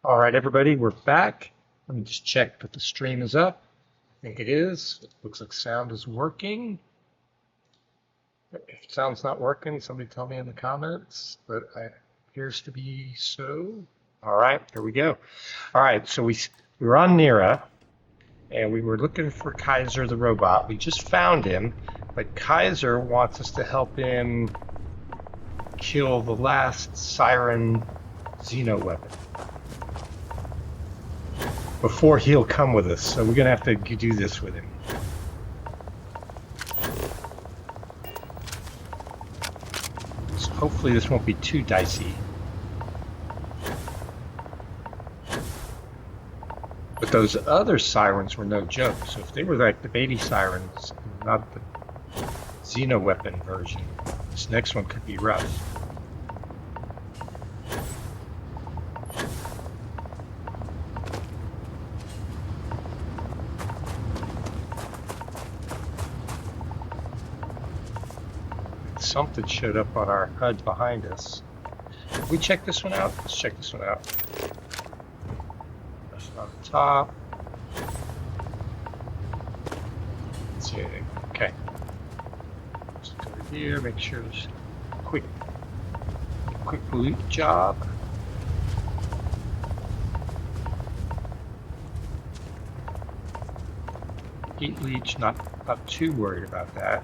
All right, everybody, we're back. Let me just check that the stream is up. I think it is. It looks like sound is working. If sound's not working, somebody tell me in the comments, but it appears to be so. All right, here we go. All right, so we were on Nira, and we were looking for Kaiser the robot. We just found him, but Kaiser wants us to help him kill the last Siren Xeno weapon before he'll come with us. So we're going to have to do this with him. So hopefully this won't be too dicey. But those other sirens were no joke. So if they were like the baby sirens, not the Xeno weapon version, this next one could be rough. Something showed up on our HUD behind us. Can we check this one out? Let's check this one out. That's on the top. Let's see anything. Okay. Let's go over here, make sure there's a quick loot job. Heat leech, not too worried about that.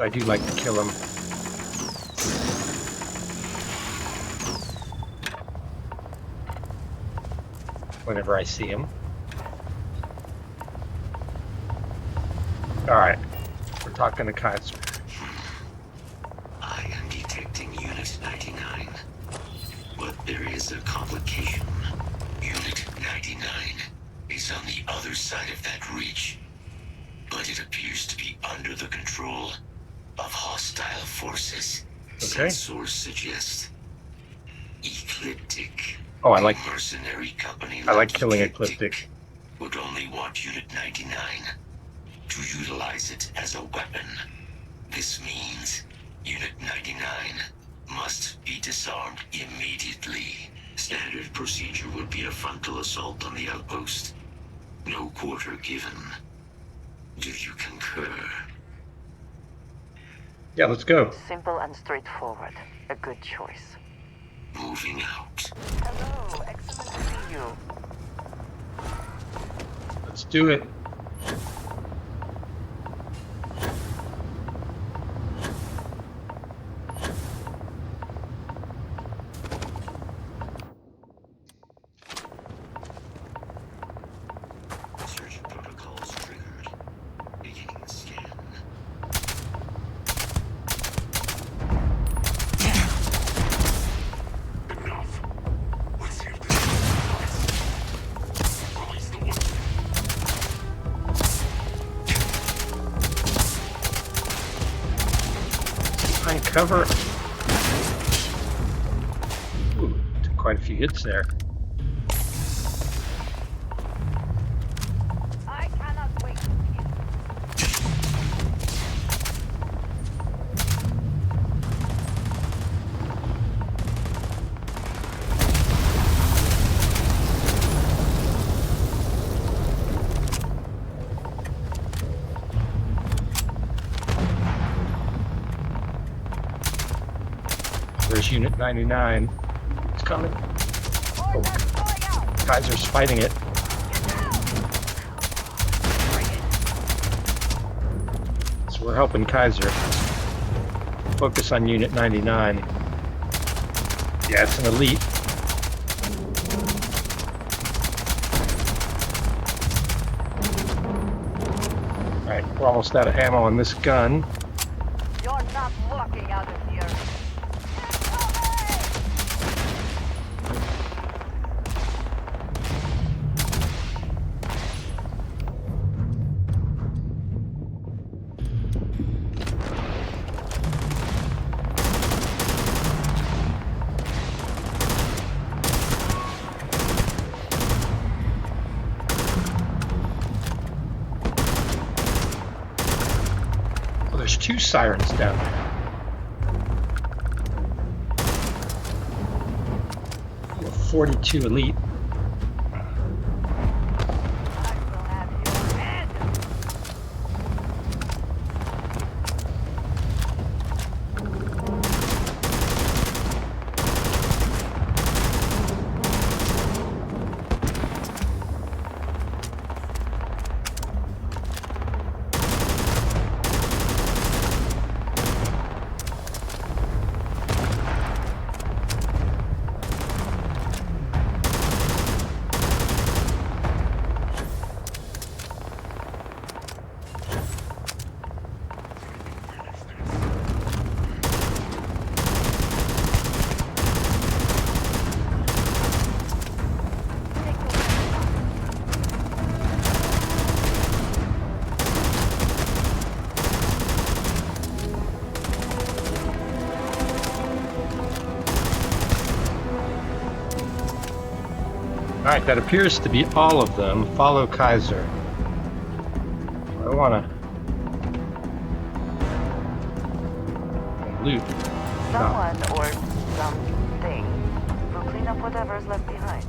I do like to kill them. Whenever I see them. Alright, we're talking to Kaiser. I am detecting Unit 99, but there is a complication. Unit 99 is on the other side of that reach, but it appears to be under the control of hostile forces. Okay. Sensors suggest Ecliptic. Oh, I like mercenary company. I like killing Ecliptic. Would only want Unit 99 to utilize it as a weapon. This means Unit 99 must be disarmed immediately. Standard procedure would be a frontal assault on the outpost. No quarter given. Do you concur? Yeah, let's go. Simple and straightforward. A good choice. Moving out. Hello, excellent to see you. Let's do it. Search protocols triggered. Beginning the scan. Enough. Let's see if this release the weapon. Find cover. Ooh, took quite a few hits there. I cannot wait. There's Unit 99. It's coming. Oh, Kaiser's fighting it. So we're helping Kaiser. Focus on Unit 99. Yeah, it's an elite. Alright, we're almost out of ammo on this gun. You're not walking out of here. There's two sirens down there. 42 elite. I will have you dead. Alright, that appears to be all of them. Follow Kaiser. I wanna loot. Someone or something will clean up whatever's left behind.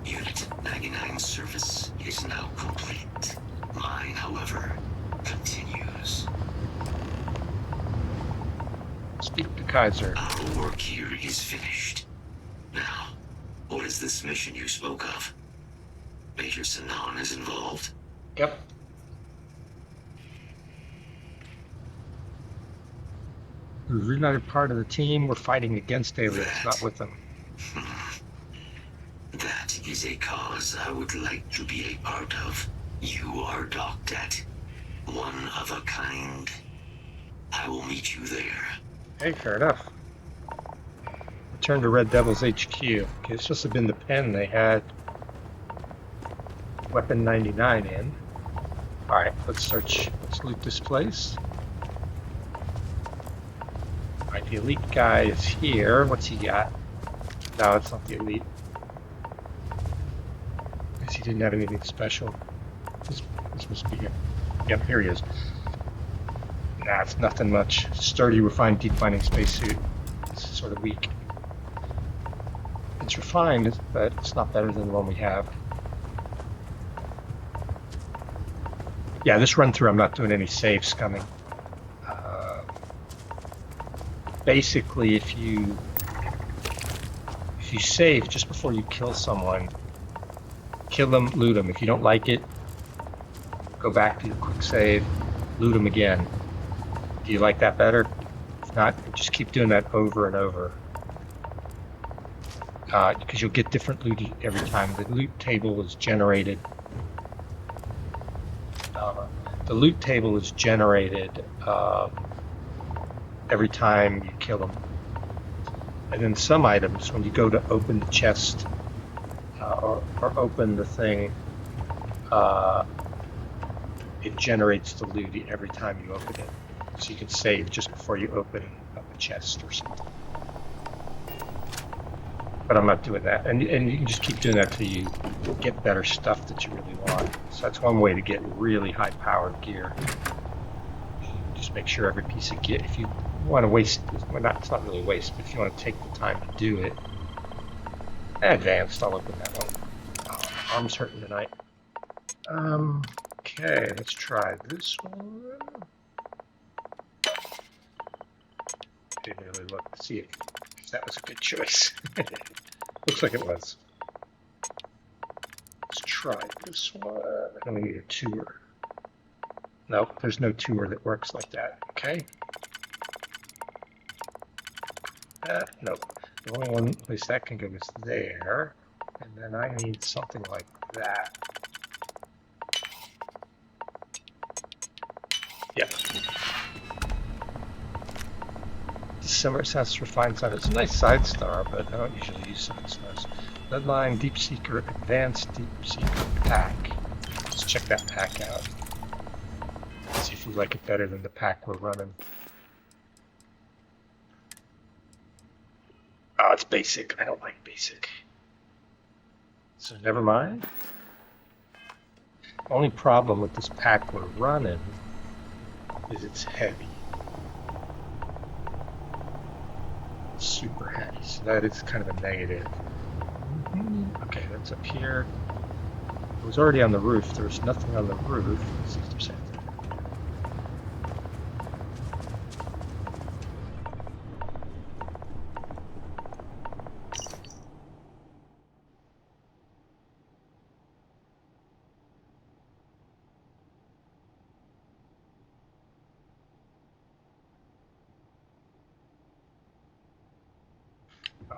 Unit 99 service is now complete. Mine, however, continues. Speak to Kaiser. Our work here is finished. Now, what is this mission you spoke of? Major Sanan is involved? Yep. We've reunited part of the team. We're fighting against aliens, not with them. That is a cause I would like to be a part of. You are docked at one of a kind. I will meet you there. Hey, fair enough. Return to Red Devil's HQ. Okay, this must have been the pen they had Weapon 99 in. Alright, let's search. Let's loot this place. Alright, the elite guy is here. What's he got? No, it's not the elite. Guess he didn't have anything special. This must be him. Yep, here he is. Nah, it's nothing much. Sturdy, refined, deep mining spacesuit. It's sort of weak. It's refined, but it's not better than the one we have. Yeah, this run through, I'm not doing any save scumming. Basically, if you save just before you kill someone, kill them, loot them. If you don't like it, go back to your quick save, loot them again. Do you like that better? If not, just keep doing that over and over. Because you'll get different loot every time. The loot table is generated. The loot table is generated every time you kill them. And then some items, when you go to open the chest or open the thing, it generates the loot every time you open it. So you can save just before you open up a chest or something. But I'm not doing that. And you can just keep doing that till you get better stuff that you really want. So that's one way to get really high-powered gear. Just make sure every piece of gear, if you want to waste, well, it's not really waste, but if you want to take the time to do it. Advanced, I'll open that one. Oh, arm's hurting tonight. Okay, let's try this one. Didn't really look to see if that was a good choice. Looks like it was. Let's try this one. I'm gonna need a tour. Nope, there's no tour that works like that. Okay. Nope. The only one place that can go is there. And then I need something like that. Yep. Summer Sense Refined Sun. It's a nice side star, but I don't usually use Summer Stars. Deadline Deep Seeker Advanced Deep Seeker Pack. Let's check that pack out. See if we like it better than the pack we're running. Oh, it's basic. I don't like basic. So never mind. Only problem with this pack we're running is it's heavy. It's super heavy, so that is kind of a negative. Okay, that's up here. It was already on the roof. There's nothing on the roof. Let's see if there's anything.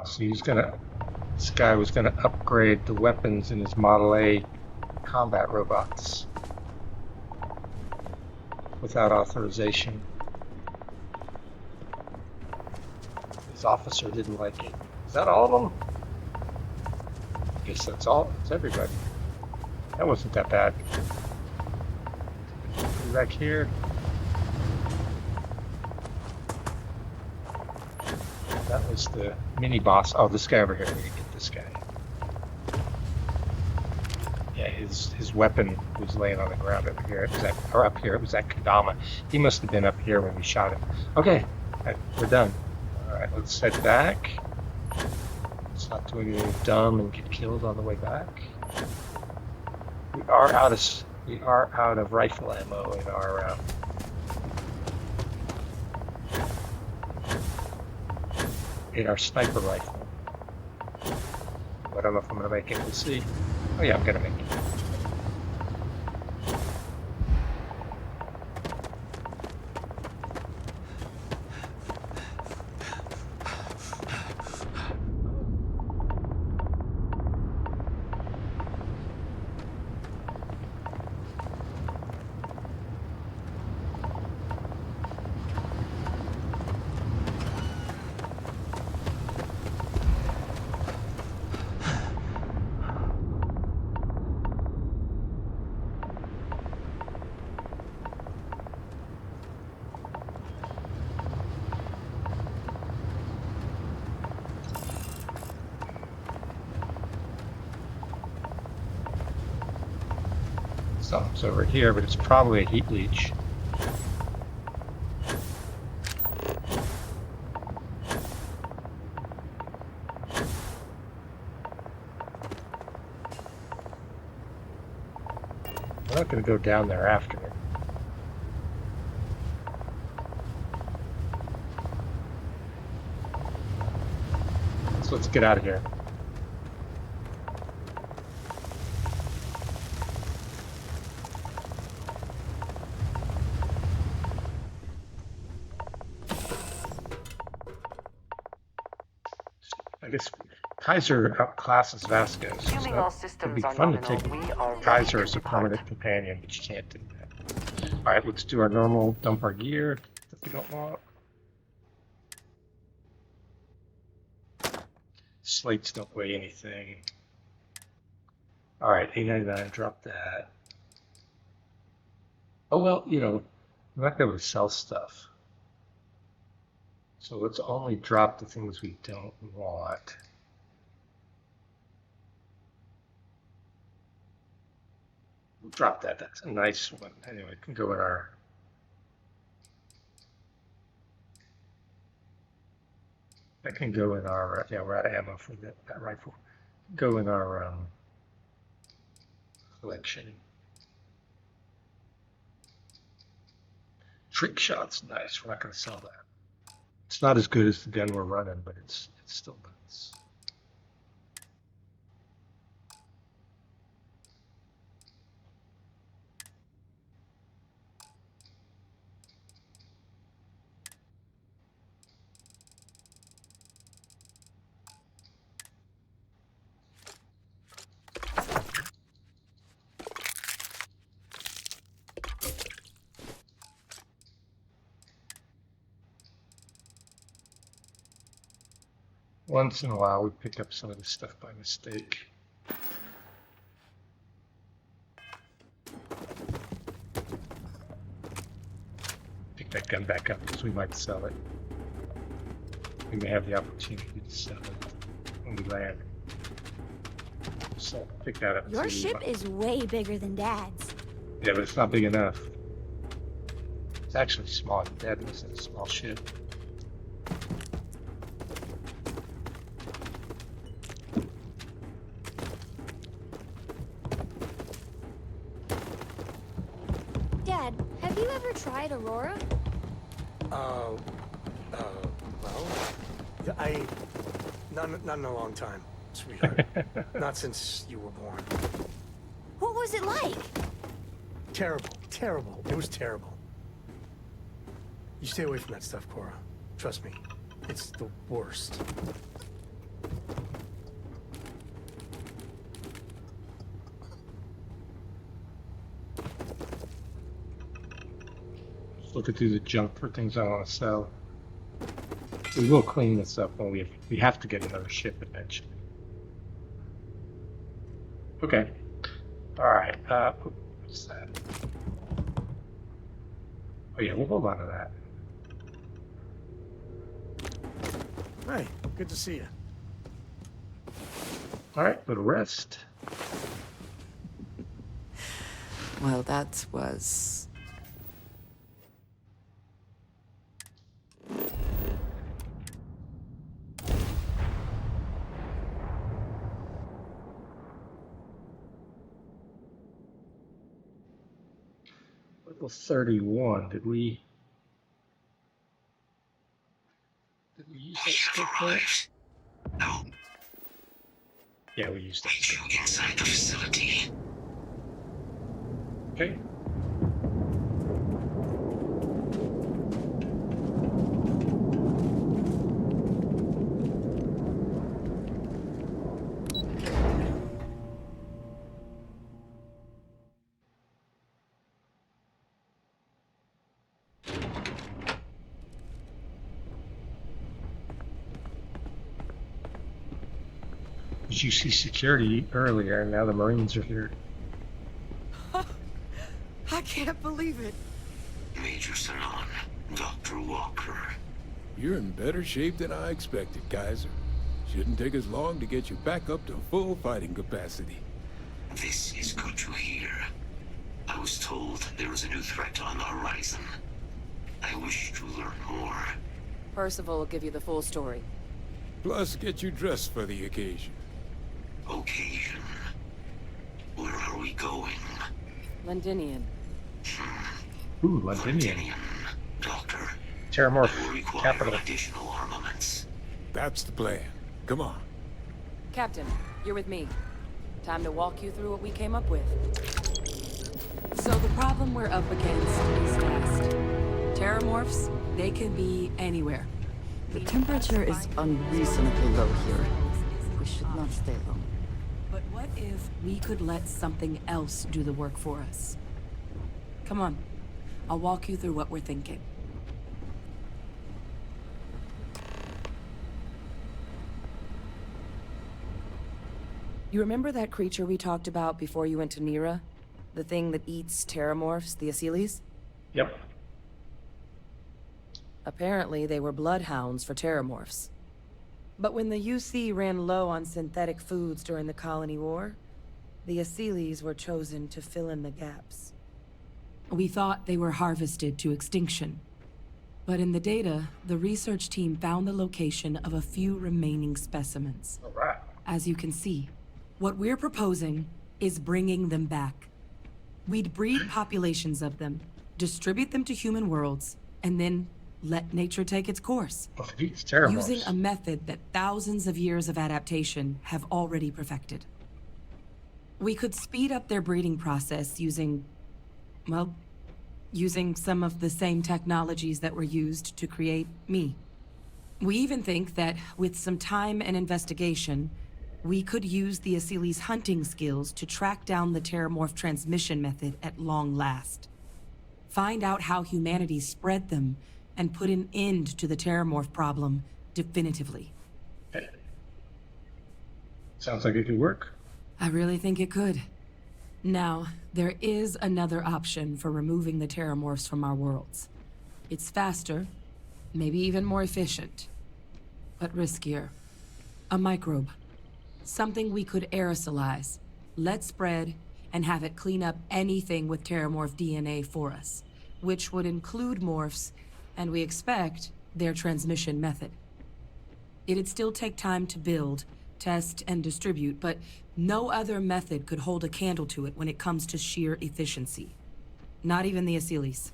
So he's gonna, this guy was gonna upgrade the weapons in his Model A combat robots without authorization. His officer didn't like it. Is that all of them? I guess that's all. It's everybody. That wasn't that bad. Back here. That was the mini boss. Oh, this guy over here. We need to get this guy. Yeah, his weapon was laying on the ground over here. It was at, or up here. It was at Kadama. He must have been up here when we shot him. Okay, we're done. All right, let's head back. Let's not do anything dumb and get killed on the way back. We are out of rifle ammo in our. In our sniper rifle. I don't know if I'm gonna make it. We'll see. Oh yeah, I'm gonna make it. Something's over here, but it's probably a heat leech. We're not going to go down there after it. So let's get out of here. I guess Kaiser outclasses Vasquez. Assuming So all it'd systems be are fun to nominal, take we are Kaiser ready as to a depart. permanent companion, but you can't do that. All right, let's do our normal dump our gear that we don't want. Slates don't weigh anything. All right, $8.99, drop that. Oh well, you know, we're not going to sell stuff. So let's only drop the things we don't want. We'll drop that. That's a nice one. Anyway, it can go in our. That can go in our. Yeah, we're out of ammo for that rifle. Go in our collection. Trick shot's nice. We're not going to sell that. It's not as good as the gun we're running, but it's still nice. Once in a while, we pick up some of this stuff by mistake. Pick that gun back up because we might sell it. We may have the opportunity to sell it when we land. So pick that up. Your ship is way bigger than Dad's. Yeah, but it's not big enough. It's actually small. Dad was in a small ship. Dad, have you ever tried Aurora? Well, yeah, not in a long time, sweetheart. Not since you were born. What was it like? Terrible. It was terrible. You stay away from that stuff, Cora. Trust me. It's the worst. Just looking through the junk for things I want to sell. We will clean this up when we have to get another ship eventually. Okay. All right. What's that? Oh yeah, we'll hold on to that. Hey, good to see you. All right, little rest. Well, that was... Level 31. Did we use that We skill have point? arrived. Now, Yeah, we used that meet skill you inside the facility. Okay. Did you see security earlier, and now the Marines are here? I can't believe it. Major Salon, Dr. Walker. You're in better shape than I expected, Kaiser. Shouldn't take us long to get you back up to full fighting capacity. This is good to hear. I was told there was a new threat on the horizon. I wish to learn more. Percival will give you the full story. Plus, get you dressed for the occasion. Occasion. Where are we going? Londinion. Ooh, Londinion. Londinion, Doctor. Terramorph I will require capital. additional armaments. That's the plan. Come on. Captain, you're with me. Time to walk you through what we came up with. So the problem we're up against is vast. Terramorphs, they can be anywhere. The temperature is unreasonably low here. We should not stay long. But what if we could let something else do the work for us? Come on. I'll walk you through what we're thinking. You remember that creature we talked about before you went to Nira? The thing that eats terramorphs, the Asyles? Yep. Apparently, they were bloodhounds for terramorphs. But when the UC ran low on synthetic foods during the Colony War, the Asyles were chosen to fill in the gaps. We thought they were harvested to extinction. But in the data, the research team found the location of a few remaining specimens. All right. As you can see, what we're proposing is bringing them back. We'd breed populations of them, distribute them to human worlds, and then let nature take its course. Well, if it's Terramorphs. Using a method that thousands of years of adaptation have already perfected. We could speed up their breeding process using some of the same technologies that were used to create me. We even think that with some time and investigation, we could use the Asyles' hunting skills to track down the Terramorph transmission method at long last. Find out how humanity spread them and put an end to the Terramorph problem definitively. Okay. Sounds like it could work. I really think it could. Now, there is another option for removing the Terramorphs from our worlds. It's faster, maybe even more efficient, but riskier. A microbe. Something we could aerosolize, let spread, and have it clean up anything with Terramorph DNA for us, which would include morphs, and we expect their transmission method. It'd still take time to build, test, and distribute, but no other method could hold a candle to it when it comes to sheer efficiency. Not even the Asylees.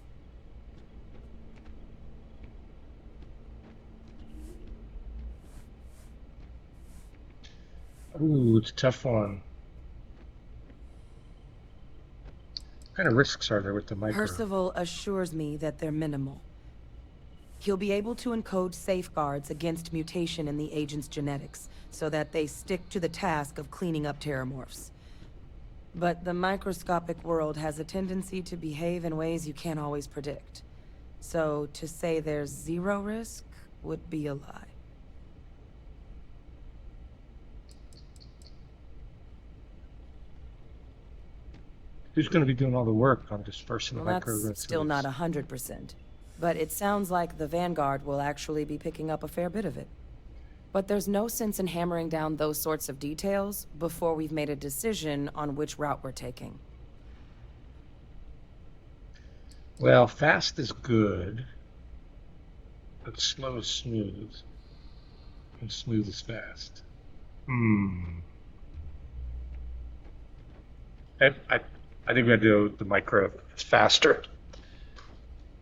Ooh, it's a tough one. What kind of risks are there with the micro? Percival assures me that they're minimal. He'll be able to encode safeguards against mutation in the agent's genetics, so that they stick to the task of cleaning up Terramorphs. But the microscopic world has a tendency to behave in ways you can't always predict. So to say there's zero risk would be a lie. Who's going to be doing all the work on dispersing the Well, micro? that's still not 100%. But it sounds like the Vanguard will actually be picking up a fair bit of it. But there's no sense in hammering down those sorts of details before we've made a decision on which route we're taking. Well, fast is good, but slow is smooth, and smooth is fast. I think we gotta do the micro. It's faster.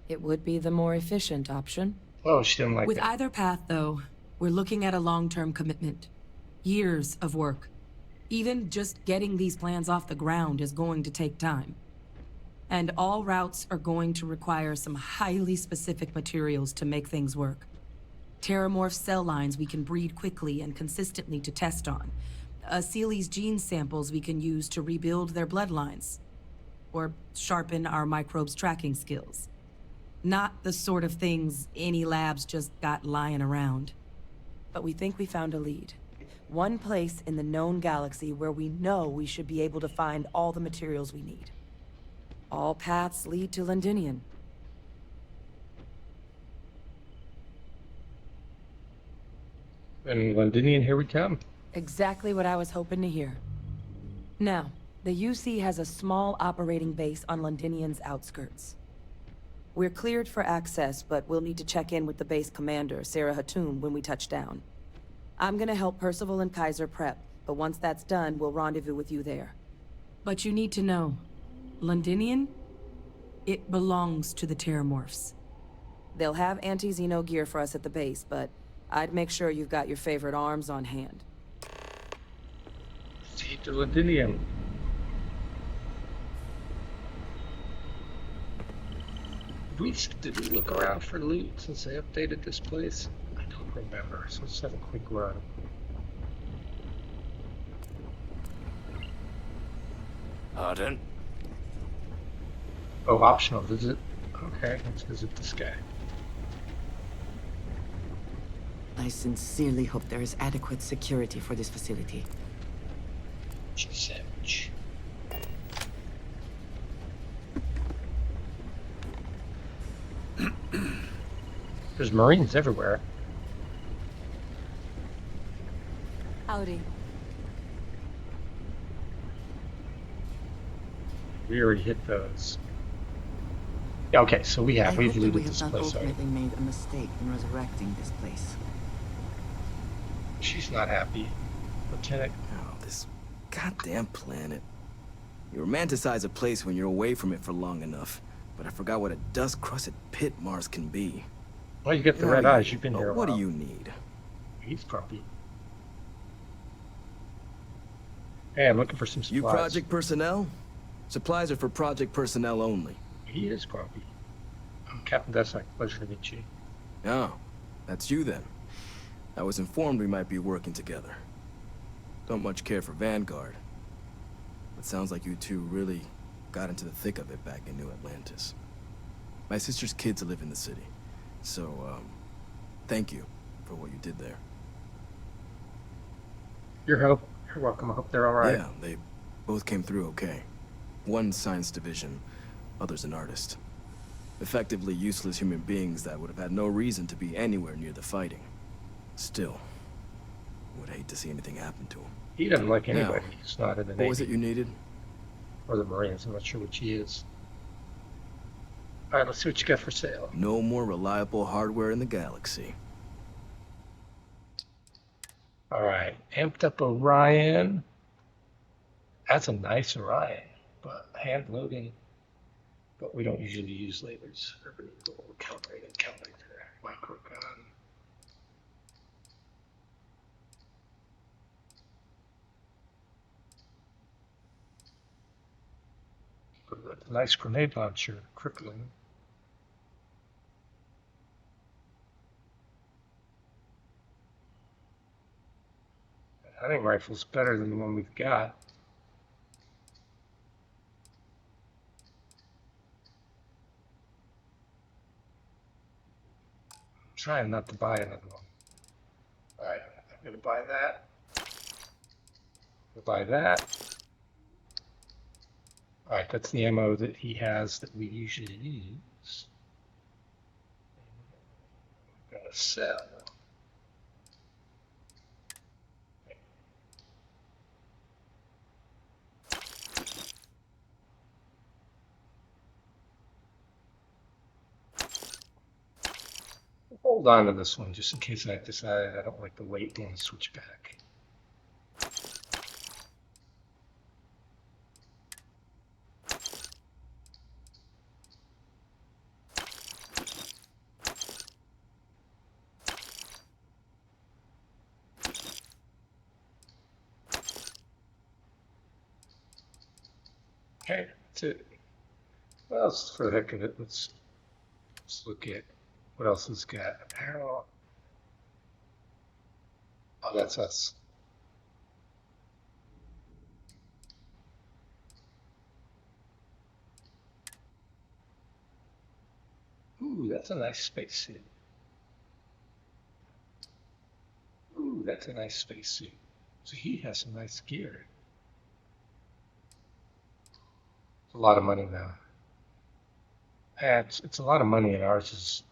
It would be the more efficient option. Oh, she didn't like With that. either path, though, we're looking at a long-term commitment. Years of work. Even just getting these plans off the ground is going to take time. And all routes are going to require some highly specific materials to make things work. Terramorph cell lines we can breed quickly and consistently to test on. Asylees gene samples we can use to rebuild their bloodlines. Or sharpen our microbes tracking skills. Not the sort of things any labs just got lying around. But we think we found a lead. One place in the known galaxy where we know we should be able to find all the materials we need. All paths lead to Londinion. And Londinion, here we come. Exactly what I was hoping to hear. Now, the UC has a small operating base on Londinion's outskirts. We're cleared for access, but we'll need to check in with the base commander, Sarah Hatum, when we touch down. I'm gonna help Percival and Kaiser prep, but once that's done, we'll rendezvous with you there. But you need to know, Londinion, it belongs to the Terramorphs. They'll have anti-Xeno gear for us at the base, but I'd make sure you've got your favorite arms on hand. See to Londinion. Did we look around for loot since they updated this place? I don't remember, so let's have a quick run. Pardon? Oh, optional visit. Okay, let's visit this guy. I sincerely hope there is adequate security for this facility. Cheese sandwich. There's Marines everywhere. Howdy. We already hit those. Yeah, okay, so we've I hope that looted we have this not place already. ultimately made a mistake in resurrecting this place. She's not happy. Lieutenant, Oh, this goddamn planet. You romanticize a place when you're away from it for long enough, but I forgot what a dust-crusted pit Mars can be. well, you get the Who red are eyes. you? You've been Oh, here a what do while. you need? He's grumpy. Hey, I'm looking for some supplies. You project personnel? Supplies are for project personnel only. He is grumpy. I'm Captain Deslok. Pleasure to meet you. Oh, that's you then. I was informed we might be working together. Don't much care for Vanguard. But sounds like you two really got into the thick of it back in New Atlantis. My sister's kids live in the city. So, thank you for what you did there. You're welcome. I hope they're all right. Yeah, they both came through okay. One science division, other's an artist. Effectively useless human beings that would have had no reason to be anywhere near the fighting. Still, would hate to see anything happen to them. He doesn't like Now, anybody. He's not in the Navy. What was it you needed? Or the Marines, I'm not sure which he is. All right, let's see what you got for sale. No more reliable hardware in the galaxy. All right, amped up Orion. That's a nice Orion, but hand loading. But we don't usually use lasers. Calibrator, micro gun. A nice grenade launcher, crippling. The hunting rifle's better than the one we've got. I'm trying not to buy another one. All right, I'm gonna buy that. Buy that. All right, that's the ammo that he has that we usually use. We're gonna sell. Hold on to this one just in case I decide I don't like the weight and switch back. Okay, that's it. Well, for the heck of it, let's look at what else has got. Apparel. Oh, that's us. Ooh, that's a nice spacesuit. Ooh, that's a nice spacesuit. So he has some nice gear. It's a lot of money now. And it's a lot of money, and ours is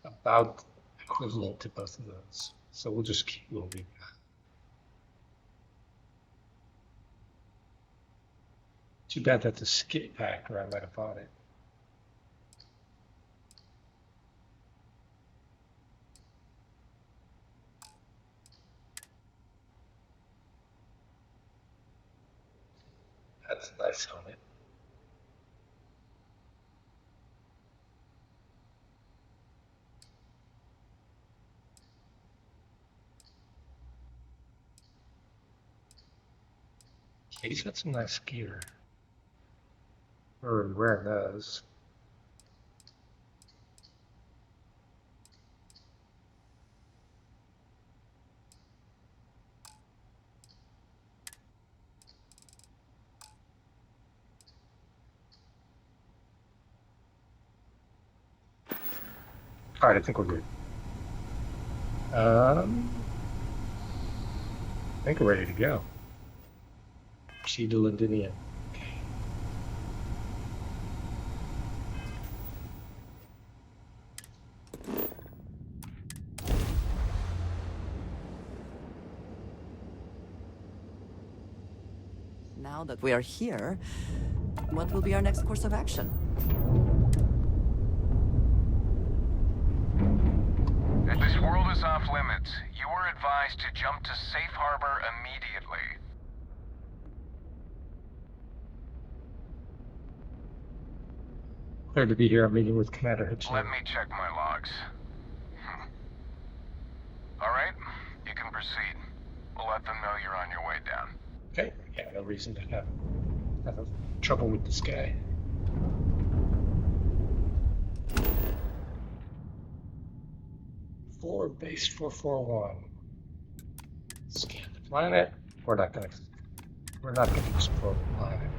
about equivalent to both of those. So we'll just keep what we've got. Too bad that's a skit pack, or I might have bought it. That's a nice helmet. He's got some nice gear. We're wearing those. All right, I think we're good. I think we're ready to go. Proceed to Londinion. Now that we are here, what will be our next course of action? This world is off limits. You were advised to jump to safe harbor immediately. Glad to be here. I'm meeting with Commander Hitchner. Let me check my logs. All right, you can proceed. We'll let them know you're on your way down. Okay. Yeah, no reason to have trouble with this guy. Base 441. Scan the planet. We're not gonna explore the planet.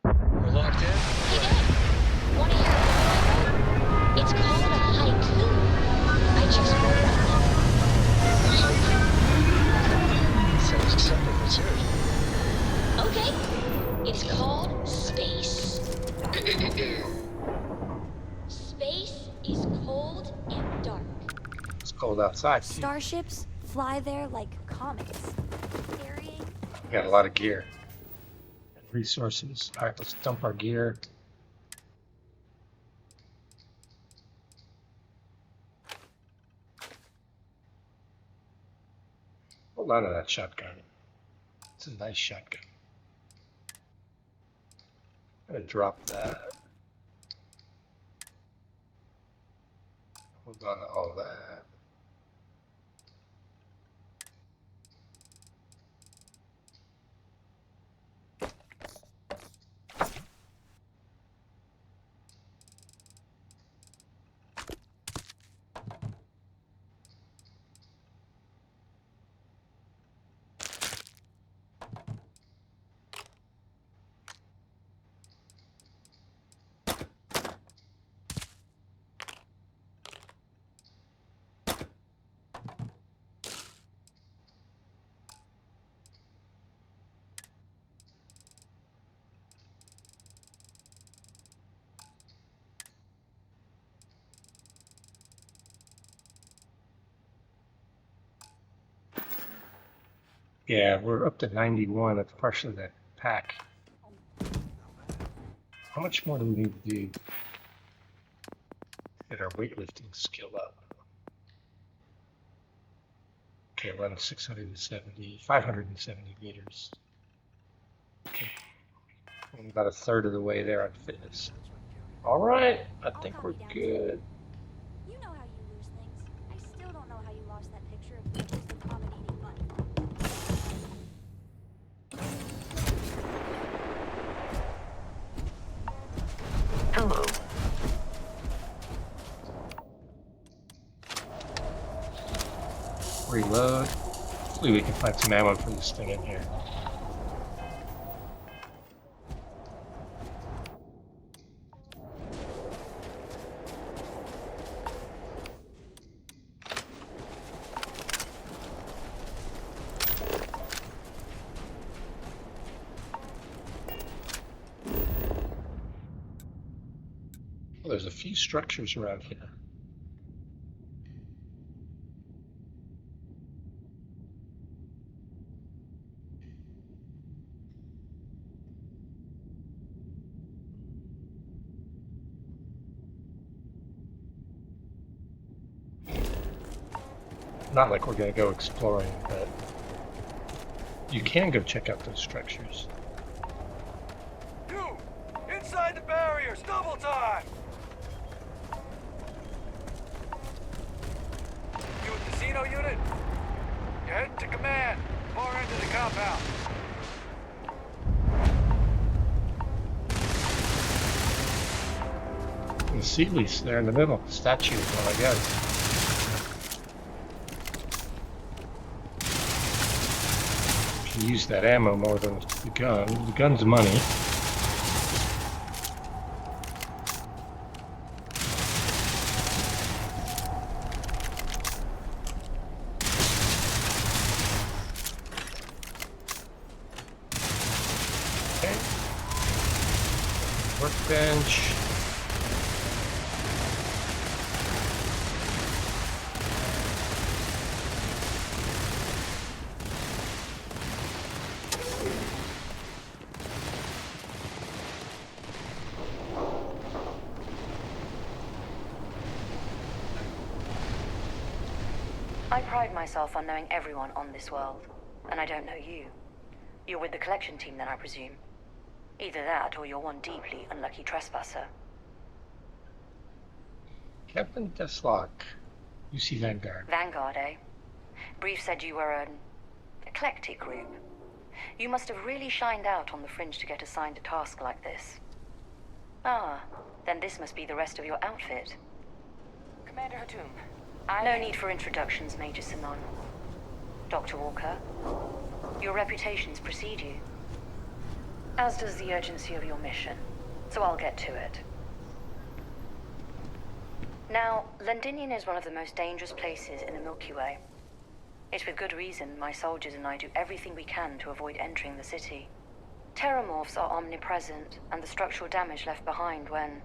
We're locked in? Hey, Dad! Wanna hear a poem? It's called a haiku. I just wrote that. Sounds acceptable, too. Okay. It's called space. Space is cold and dark. It's cold outside. Starships fly there like comets, carrying. We got a lot of gear and resources. All right, let's dump our gear. Hold on to that shotgun. It's a nice shotgun. I'm gonna drop that. Hold on to all that. Yeah, we're up to 91. That's partially that pack. How much more do we need to do to get our weightlifting skill up? Okay, we're on 670, 570 meters. Okay, I'm about a third of the way there on fitness. All right, I think we're good. You know how you lose things. I still don't know how you lost that picture of the comet-eating bunny. Hello. Reload. Hopefully we can find some ammo for this thing in here. Well, there's a few structures around here. Not like we're going to go exploring, but you can go check out those structures. You! Inside the barriers! Double time! You a casino unit? You're heading to command. Far end of the compound. The Sealy's there in the middle. Statue is one, I guess. Can use that ammo more than the gun. The gun's money. Okay. Workbench. I pride myself on knowing everyone on this world, and I don't know you. You're with the collection team then, I presume. Either that, or you're one deeply unlucky trespasser. Captain Deslok, UC Vanguard. Vanguard, eh? Brief said you were an eclectic group. You must have really shined out on the fringe to get assigned a task like this. Ah, then this must be the rest of your outfit. Commander Hatum, No need for introductions, Major Simon. Dr. Walker, your reputations precede you. As does the urgency of your mission, so I'll get to it. Now, Londinion is one of the most dangerous places in the Milky Way. It's with good reason my soldiers and I do everything we can to avoid entering the city. Terramorphs are omnipresent, and the structural damage left behind when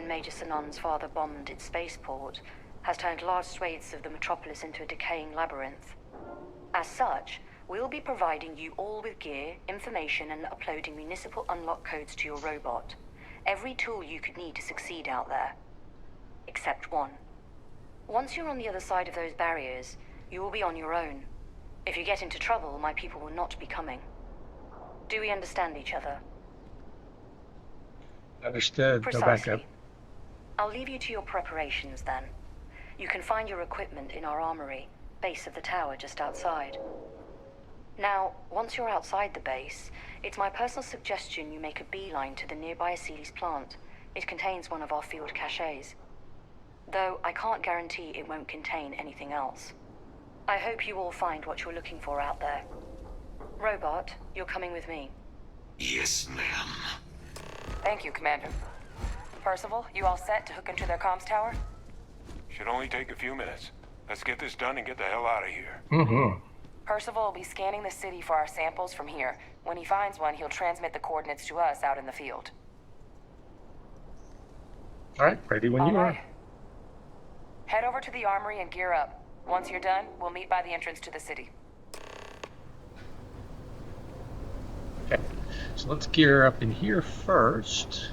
Major Sinan's father bombed its spaceport has turned large swathes of the metropolis into a decaying labyrinth. As such, we'll be providing you all with gear, information, and uploading municipal unlock codes to your robot. Every tool you could need to succeed out there. Except one. Once you're on the other side of those barriers, you will be on your own. If you get into trouble, my people will not be coming. Do we understand each other? Understood. Go back up. Precisely. I'll leave you to your preparations then. You can find your equipment in our armory, base of the tower just outside. Now, once you're outside the base, it's my personal suggestion you make a beeline to the nearby Aceles plant. It contains one of our field caches. Though I can't guarantee it won't contain anything else. I hope you all find what you're looking for out there. Robot, you're coming with me. Yes, ma'am. Thank you, Commander. Percival, you all set to hook into their comms tower? Should only take a few minutes. Let's get this done and get the hell out of here. Mm-hmm. Percival will be scanning the city for our samples from here. When he finds one, he'll transmit the coordinates to us out in the field. All right, ready when you are. Head over to the armory and gear up. Once you're done, we'll meet by the entrance to the city. Okay, so let's gear up in here first.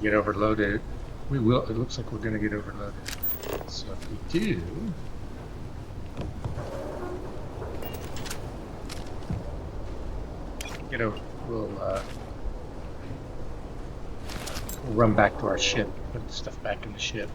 Get overloaded. We will. It looks like we're going to get overloaded. So if we do, we'll run back to our ship. Put the stuff back in the ship.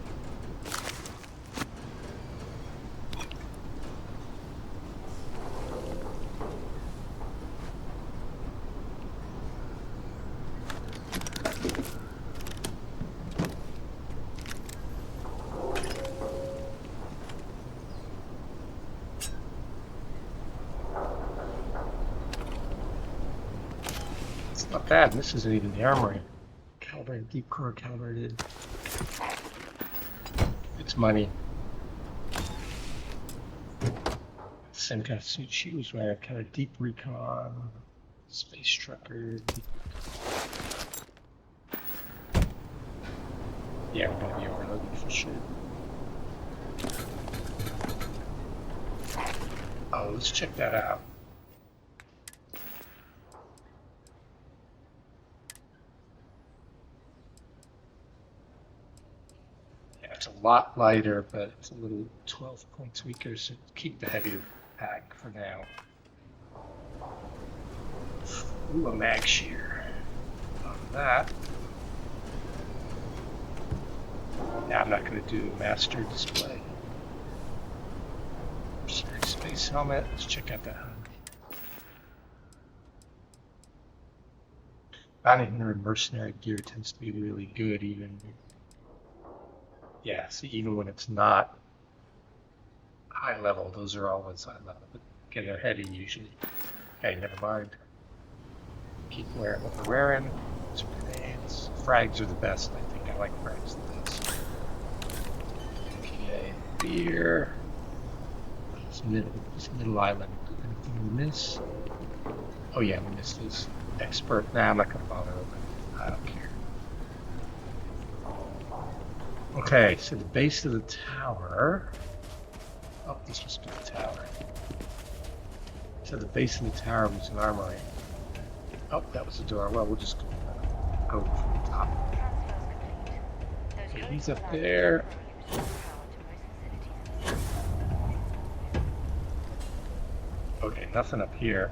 Not bad. This isn't even the armory. Calibrated, deep core calibrated. It's money. Same kind of suit she was wearing. Kind of deep recon, space trucker. Yeah, we're gonna be overloaded for sure. Oh, let's check that out. It's a lot lighter, but it's a little 12 points weaker, so keep the heavier pack for now. Ooh, a mag shear. On that. Yeah, I'm not going to do a master display. Space helmet. Let's check out that Hun. Bounty hunter mercenary gear tends to be really good, even. Yeah, see, even when it's not high level, those are always high level. But again, they're heavy usually. Okay, never mind. Keep wearing what we're wearing. Some grenades. Frags are the best, I think. I like frags the best. Okay, beer. This middle island. Anything we miss? Oh yeah, we missed this. Expert. Nah, I'm not gonna bother with it. I don't care. Okay, so the base of the tower. Oh, this must be the tower. So the base of the tower was an armory. Oh, that was the door. Well, we'll just go from the top. Okay, he's up there. Okay, nothing up here.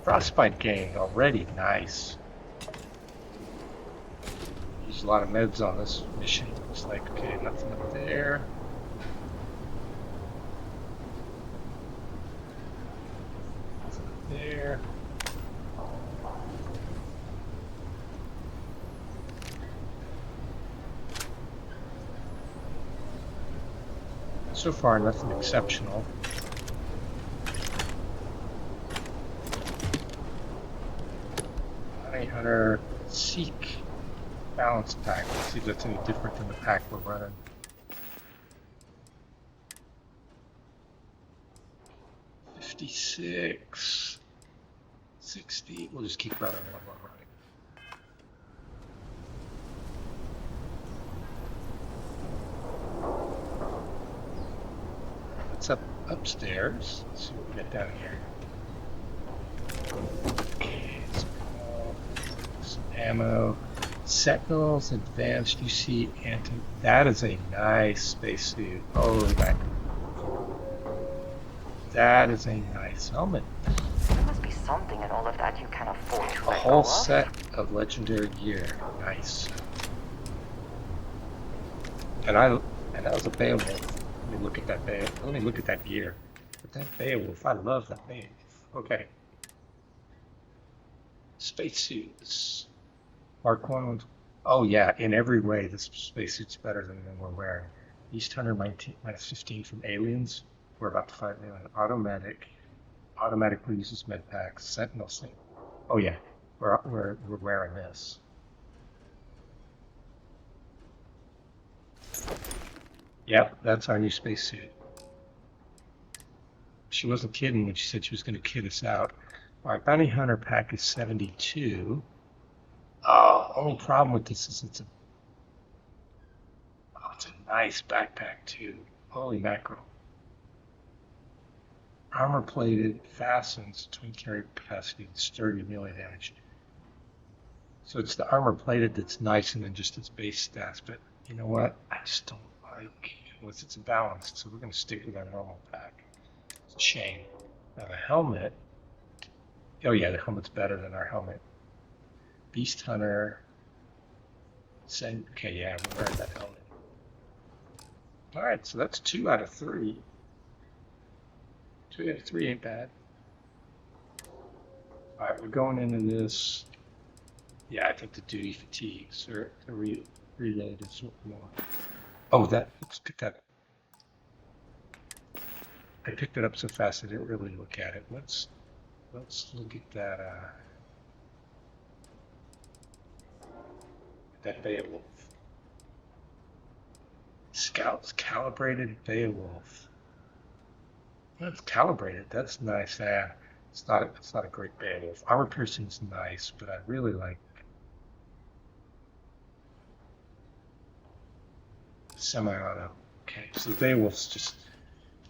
Frostbite gained already. Nice. Used a lot of meds on this mission. Looks like, okay, nothing up there. Nothing up there. So far, nothing exceptional. Bounty hunter, seek. Balance pack. Let's see if that's any different than the pack we're running. 56, 60. We'll just keep running one more running. What's up upstairs? Let's see what we got down here. Okay, some ammo. Sentinels, advanced UC anti. That is a nice spacesuit. Holy mackerel. That is a nice helmet. There must be something in all of that you can afford to A let whole go of. set of legendary gear. Nice. And that was a Beowulf. Let me look at that Beowulf. Let me look at that gear. But that Beowulf, I love that Beowulf. Okay. Spacesuits. Mark 1. Oh yeah, in every way this spacesuit's better than the one we're wearing. East Hunter -15 from Aliens. We're about to fight an automatically uses med packs. Sentinel thing. Oh yeah, we're wearing this. Yep, that's our new spacesuit. She wasn't kidding when she said she was going to kid us out. All right, Bounty Hunter pack is 72. Oh, only problem with this is it's a nice backpack too. Holy mackerel. Armor plated, fastens, twin carry capacity, sturdy, melee damage. So it's the armor plated that's nice and then just its base stats. But you know what? I just don't like unless it's balanced. So we're going to stick with our normal pack. It's a shame. Now the helmet. Oh yeah, the helmet's better than our helmet. Beast Hunter. Okay, yeah, we're wearing that helmet. All right, so that's 2 out of 3. 2 out of 3 ain't bad. All right, we're going into this. Yeah, I think the duty fatigues or the reload is more. Oh, let's pick that up. I picked it up so fast I didn't really look at it. Let's look at that Beowulf. Scouts calibrated Beowulf. That's calibrated. That's nice. It's not a great Beowulf. Armor piercing's nice, but I really like semi-auto. Okay, so Beowulf's just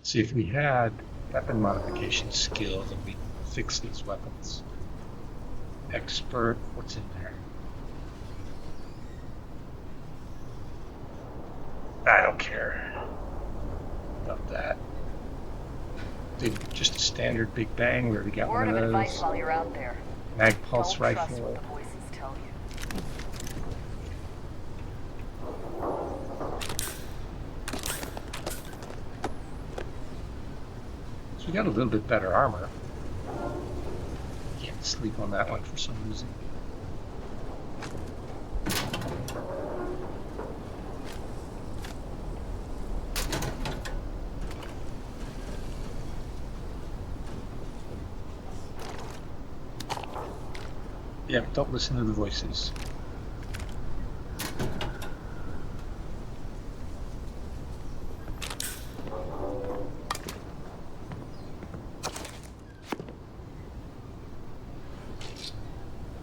see if we had weapon modification skill, then we fix these weapons. Expert, what's in there? I don't care about that. Just a standard big bang. We already got Word one of of advice those. while you're out there. Mag pulse Don't trust rifle. what the voices tell you. So we got a little bit better armor. Can't sleep on that one for some reason. Yeah, don't listen to the voices.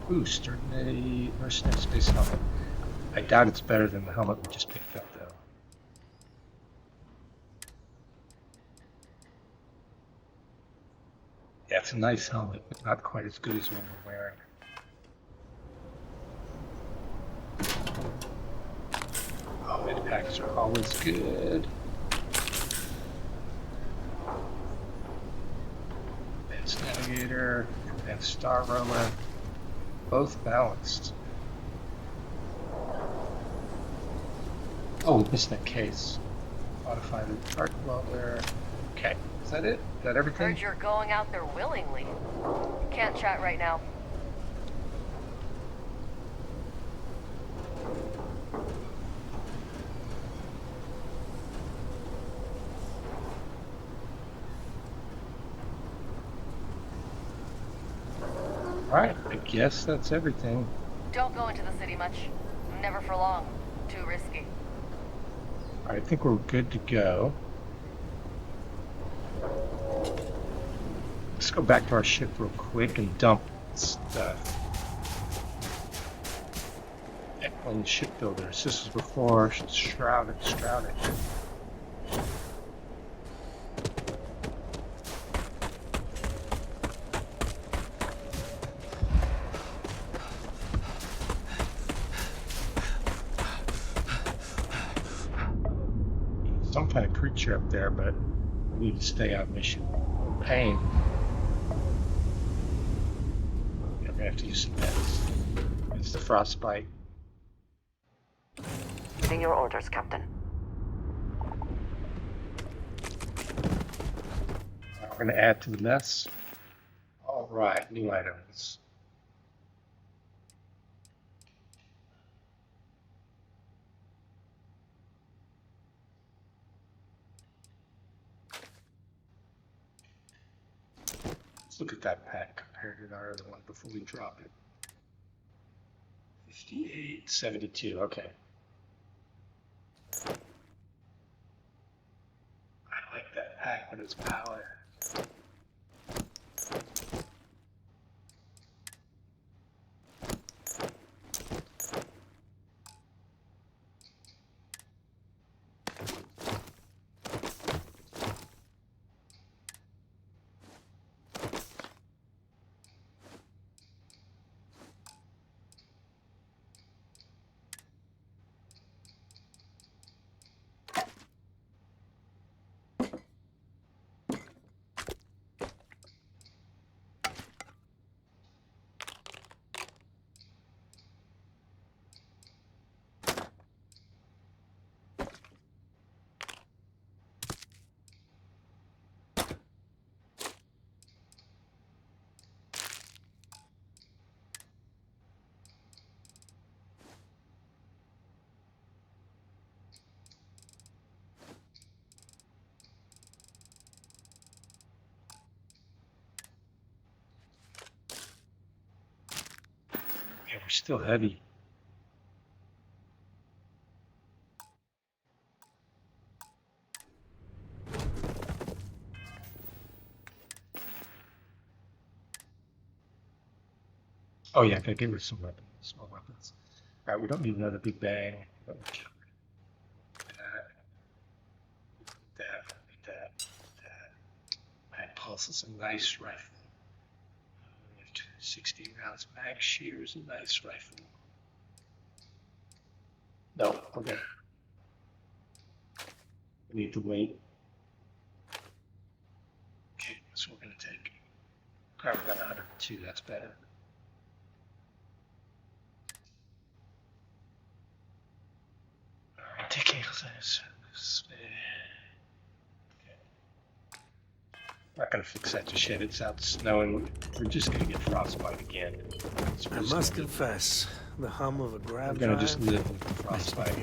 Ooh, Sternay Mercenary Space Helmet. I doubt it's better than the helmet we just picked up, though. Yeah, it's a nice helmet, but not quite as good as one we're wearing. Oh, mid packs are always good. Advanced Navigator, Advanced Star Roamer, both balanced. Oh, we missed that case. Modified arc welder. Okay, is that it? Is that everything? Heard you're going out there willingly. Can't chat right now. Alright, I guess that's everything. Don't go into the city much. Never for long. Too risky. I think we're good to go. Let's go back to our ship real quick and dump stuff. On shipbuilders. This was before Shrouded. Some kind of creature up there, but we need to stay on mission. Pain. Yeah, we're gonna have to use some meds. It's the frostbite. Giving your orders, Captain. We're going to add to the mess. All right, new items. Let's look at that pack compared to our other one before we drop it. 58, 72, okay. I like that pack with its power. Yeah, we're still heavy. Oh yeah, I gotta get rid of some weapons, small weapons. All right, we don't need another big bang. That, that. Mag pulse is a nice rifle. 16 rounds mag shear is a nice rifle. No, okay. We need to wait. Okay, that's what we're gonna take. All right, we got 102. That's better. Taking this. Not gonna fix that just yet. It's out snowing. We're just gonna get frostbite again. I must confess, the hum of a grab We're gonna just live with the frostbite.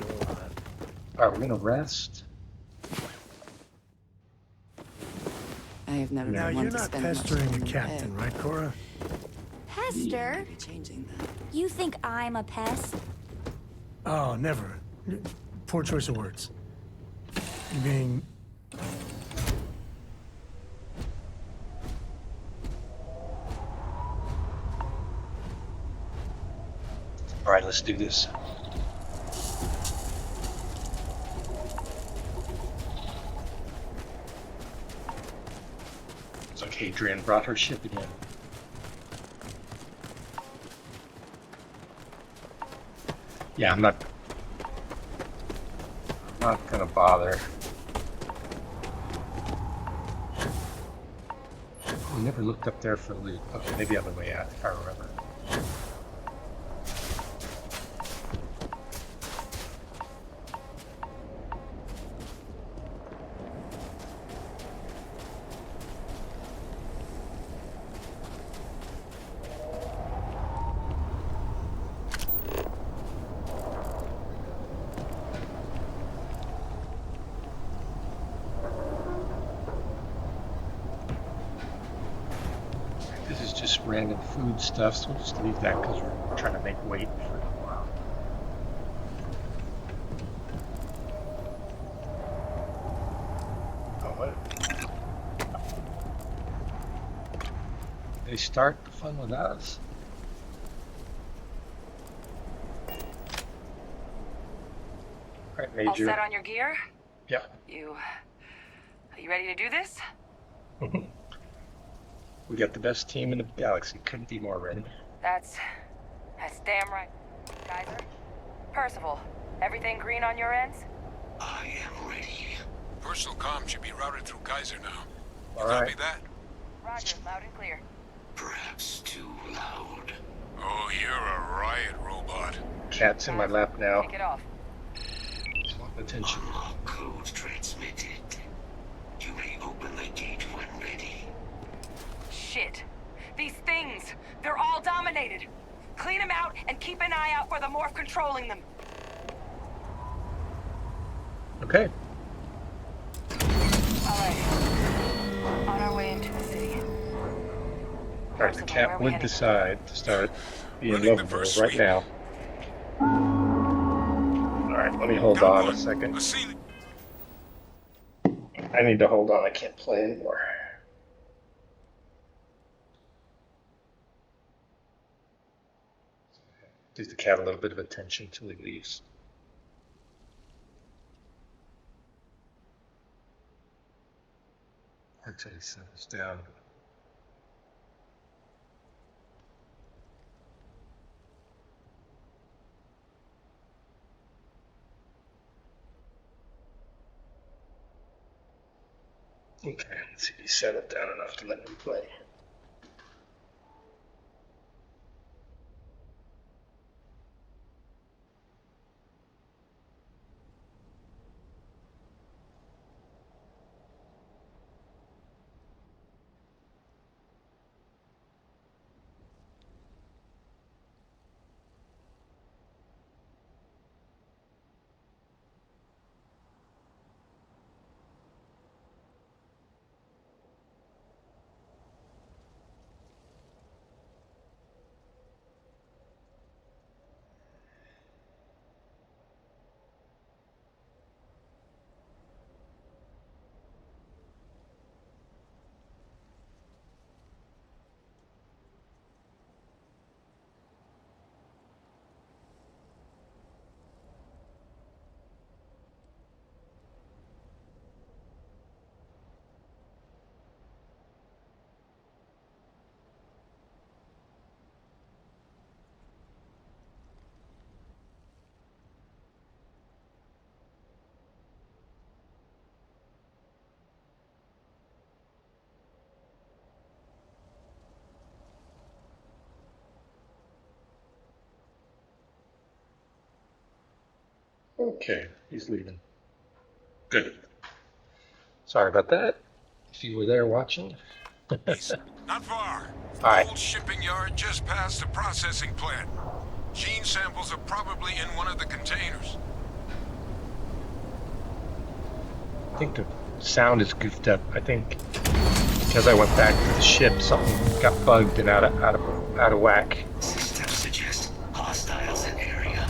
All right, we're gonna rest. I have never Now, been you're one to not spend much pestering time a in captain, bed. right, Cora? Pester? Changing that. You think I'm a pest? Oh, never. Poor choice of words. You mean... All right, let's do this. It's like Adrian brought her ship again. Yeah, I'm not gonna bother. We never looked up there for loot. Okay, maybe on the way out, if I remember. This is just random food stuff, so we'll just leave that because we're trying to make weight for a while. Oh, what? They start the fun with us. All right, All Major. set on your gear? Yeah. Are you ready to do this? We got the best team in the galaxy. Couldn't be more ready. That's damn right. Kaiser? Percival, everything green on your ends? I am ready. Personal comm should be routed through Kaiser now. All right. Copy that? Roger, loud and clear. Perhaps too loud. Oh, you're a riot robot. Cat's in my lap now. Take it off. Attention. Unlock code transmitted. You may open the gate when ready. Shit. These things, they're all dominated. Clean them out and keep an eye out for the morph controlling them. Okay. All right. On our way into the city. All right, the cat would decide to start being lovable right now. All right, let me hold on a second. I need to hold on. I can't play anymore. Gives the cat a little bit of attention till he leaves. Until he settles down. Okay, let's see if he settled down enough to let me play. Okay, he's leaving. Good. Sorry about that. If you were there watching. Not far. All right. Old shipping yard just past the processing plant. Gene samples are probably in one of the containers. I think the sound is goofed up. I think because I went back to the ship, something got bugged and out of whack. Systems suggest hostiles in area.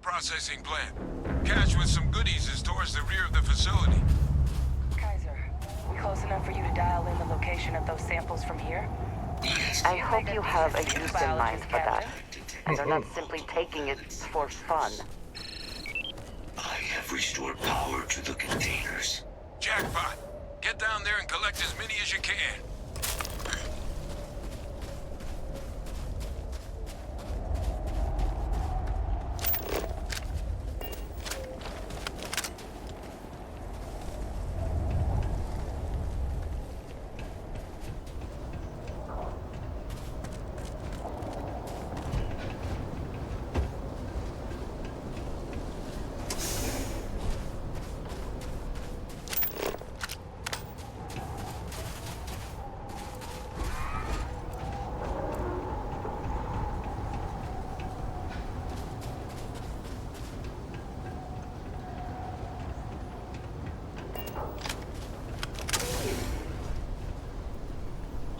Processing plant. Cache with some goodies is towards the rear of the facility. Kaiser, we close enough for you to dial in the location of those samples from here? I hope you have a use in mind for that, and are not simply taking it for fun. I have restored power to the containers. Jackpot! Get down there and collect as many as you can.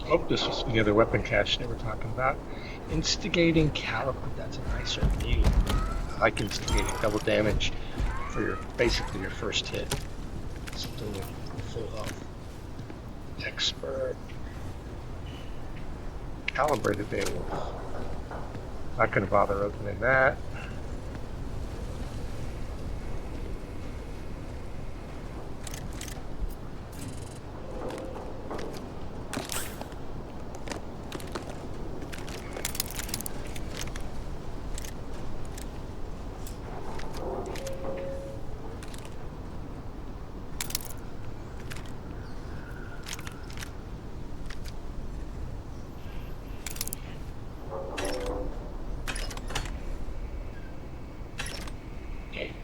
Oh, this was the other weapon cache they were talking about. Instigating caliber. That's a nicer name. I like instigating double damage for your basically your first hit. Something with full health. Expert. Calibrated Beowulf. Not going to bother opening that.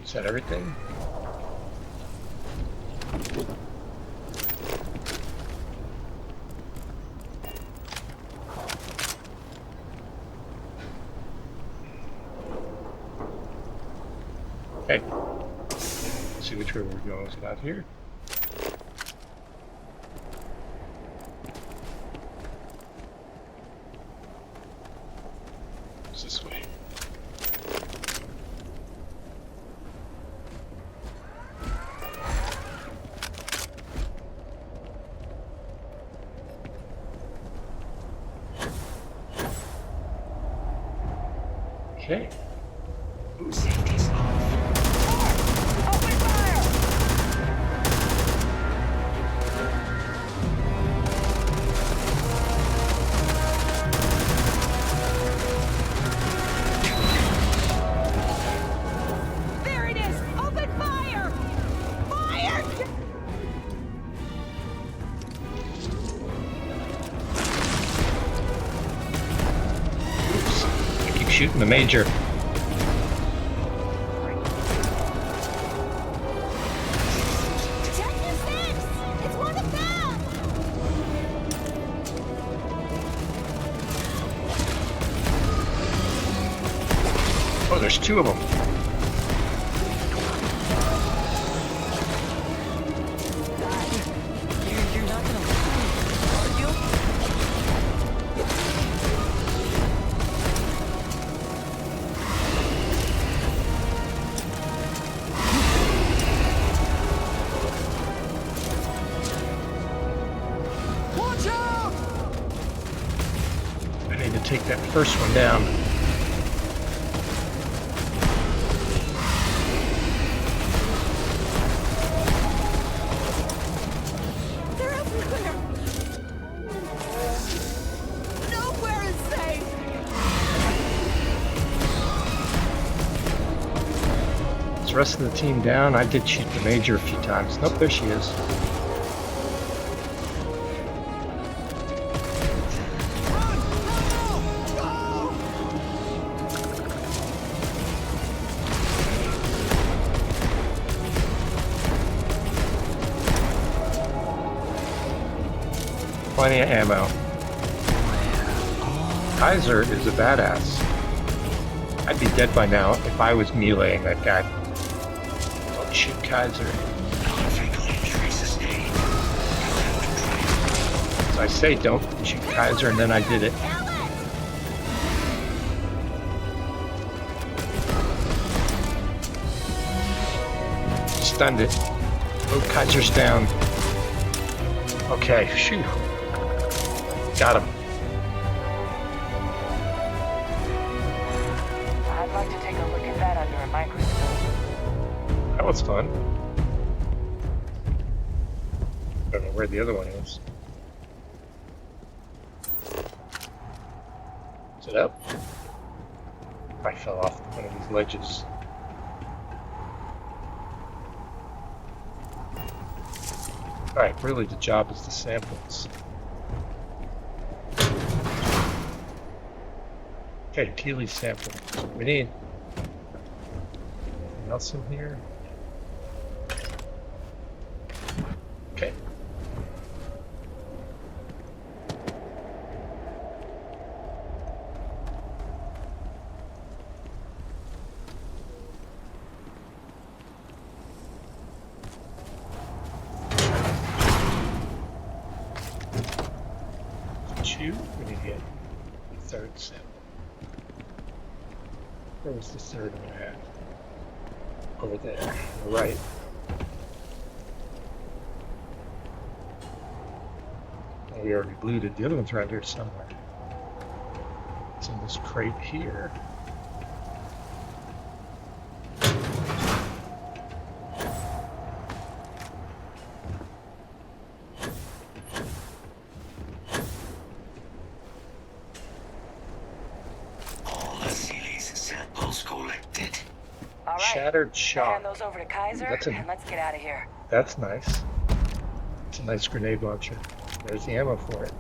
Is that everything? Okay. Let's see which way we're going. Is it out here? It's this way. Okay. Ooh, safety's off. Open fire! There it is! Open fire! Fire! Oops. I keep shooting the major. Oh, there's two of them. You're not gonna lie, are you? Watch out! I need to take that first one down. They're everywhere! Nowhere is safe! Is the rest of the team down? I did shoot the major a few times. Nope, there she is. Plenty of ammo. Kaiser is a badass. I'd be dead by now if I was meleeing that guy. Don't shoot Kaiser. Non-fatal injury sustained. You have been trained. As I say, don't shoot Kaiser, and then I did it. Stunned it. Oh, Kaiser's down. Okay, shoot. Got him. I'd like to take a look at that under a microscope. That was fun. Don't know where the other one is. Is it up? I fell off one of these ledges. Alright, really the job is the samples. Okay, Keely sample. We need anything else in here? Okay. shoot. We need to get the third sample. Where was the third one at? Over there, on the right. Oh, we already looted. The other one's right here somewhere. It's in this crate here. Shattered shot. Hand those over to Kaiser, and let's get out of here. That's nice. It's a nice grenade launcher. There's the ammo for it.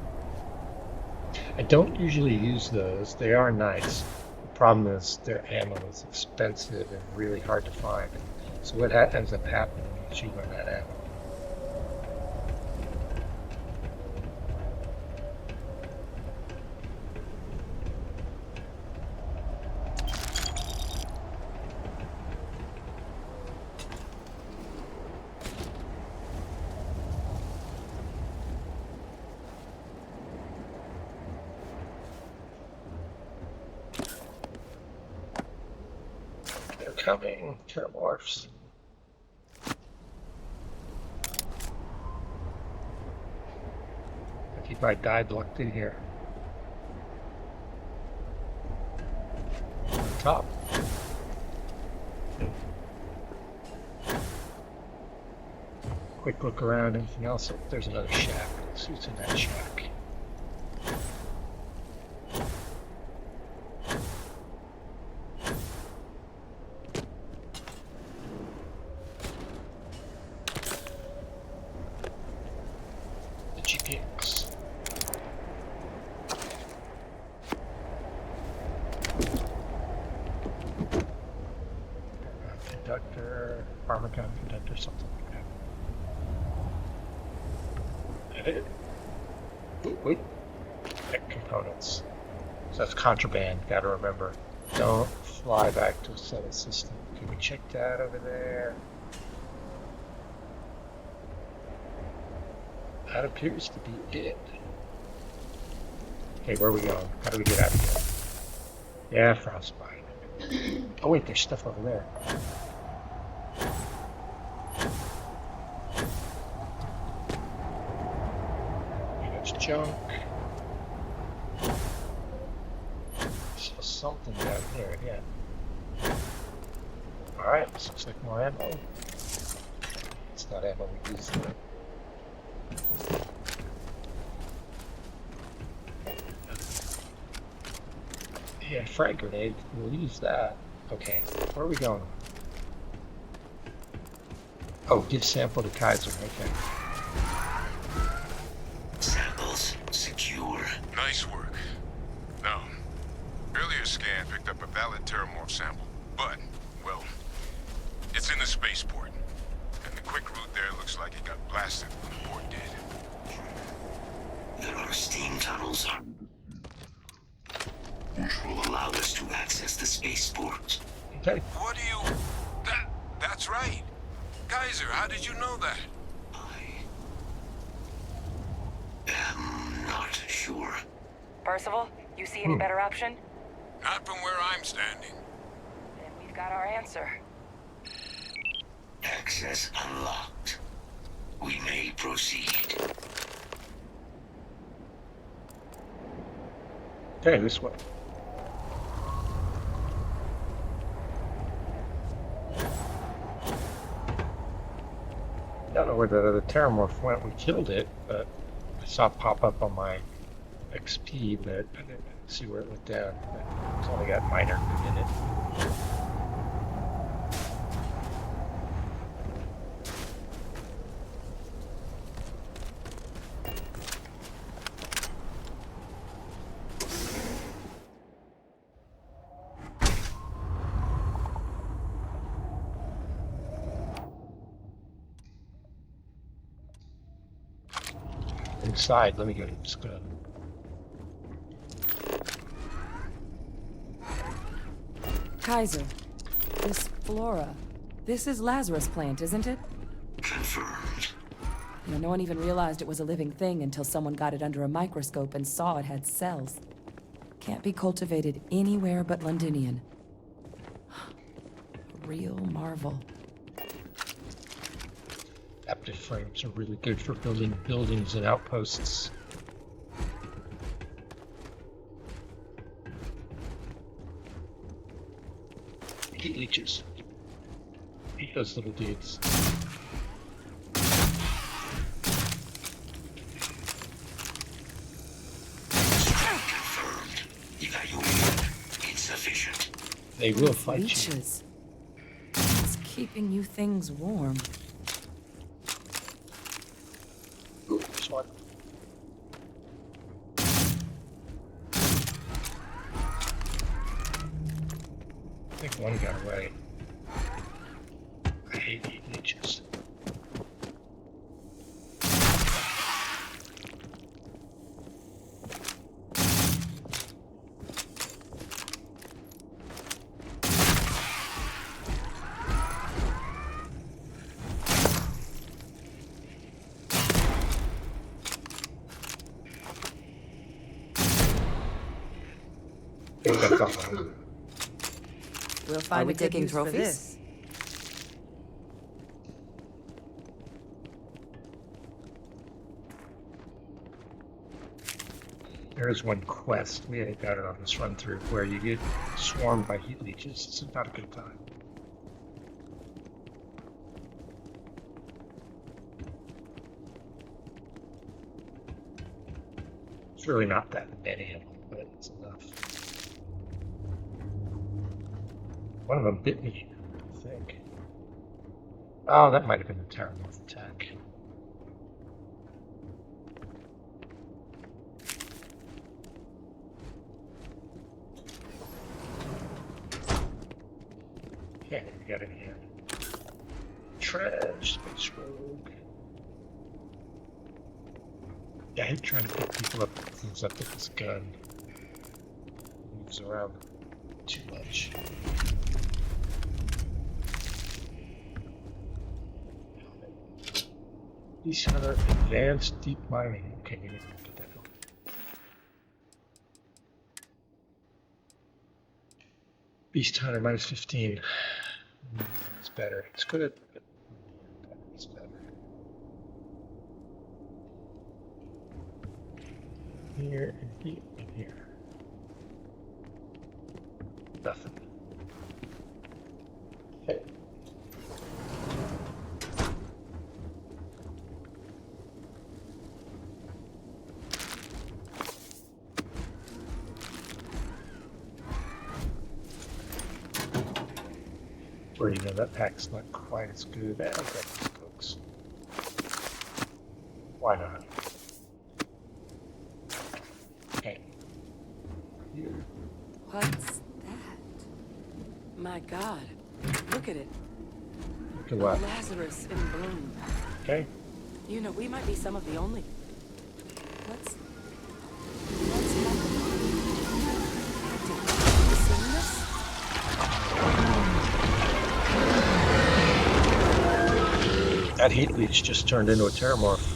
I don't usually use those. They are nice. The problem is their ammo is expensive and really hard to find. So what ends up happening is you run out of ammo. Coming, Terramorphs. I keep my die blocked in here. On top. Quick look around, anything else? Oh, there's another shack. Let's see what's in that shack. Conductor, pharmacon conductor, something like that. Edit. Wait. Tech components. So that's contraband, gotta remember. Don't fly back to a settled system. Can we check that over there? That appears to be it. Okay, where are we going? How do we get out of here? Yeah, frostbite. Oh wait, there's stuff over there. There's junk. There's something down here, yeah. Alright, this looks like more ammo. It's not ammo we use though. Yeah, frag grenade. We'll use that. Okay, where are we going? Oh, give sample to Kaiser. Okay. Samples secure. Nice work. Now, earlier scan picked up a valid Terramorph sample, but, well, it's in the spaceport. And the quick route there looks like it got blasted when the port did. There are steam tunnels which will allow us to access the spaceport. Okay. What do you... That's right. Kaiser, how did you know that? I am not sure. Percival, you see any better option? Not from where I'm standing. Then we've got our answer. Access unlocked. We may proceed. Okay, this way. I don't know where the other Terramorph went. We killed it, but I saw it pop up on my XP, but I didn't see where it went down. It's only got minor in it. Inside, let me go. Just go. Kaiser, this flora. This is Lazarus plant, isn't it? Confirmed. You know, no one even realized it was a living thing until someone got it under a microscope and saw it had cells. Can't be cultivated anywhere but Londinion. A real marvel. Adaptive frames are really good for building buildings and outposts. Heat leeches. Eat those little dudes. Confirmed. Evaluation insufficient. They will fight Leeches. It's keeping you things warm. you. Ooh, smart. I think one got away. I hate heat leeches. I think that's all. We'll Are find we a good taking use for trophies? this. There is one quest, we ain't got it on this run through, where you get swarmed by heat leeches. It's not a good time. It's really not that many of them, but it's enough. One of them bit me, I think. Oh, that might have been a Terramorph attack. Okay, we got in here. Trash, space rogue. Yeah, I hate trying to pick people up things up with this gun. Moves around too much. These are advanced deep mining. Okay, we need to get that on. Beast Hunter minus 15. It's better. It's good, but it's better. Here and here and here. Nothing. Okay. Or you know that pack's not quite as good as that folks. Why not? Okay. Here. What's that? My God. Look at it. Look at what? Lazarus in bloom. Okay. You know, we might be some of the only... What's happening? Have you seen this? That heat leech just turned into a Terramorph.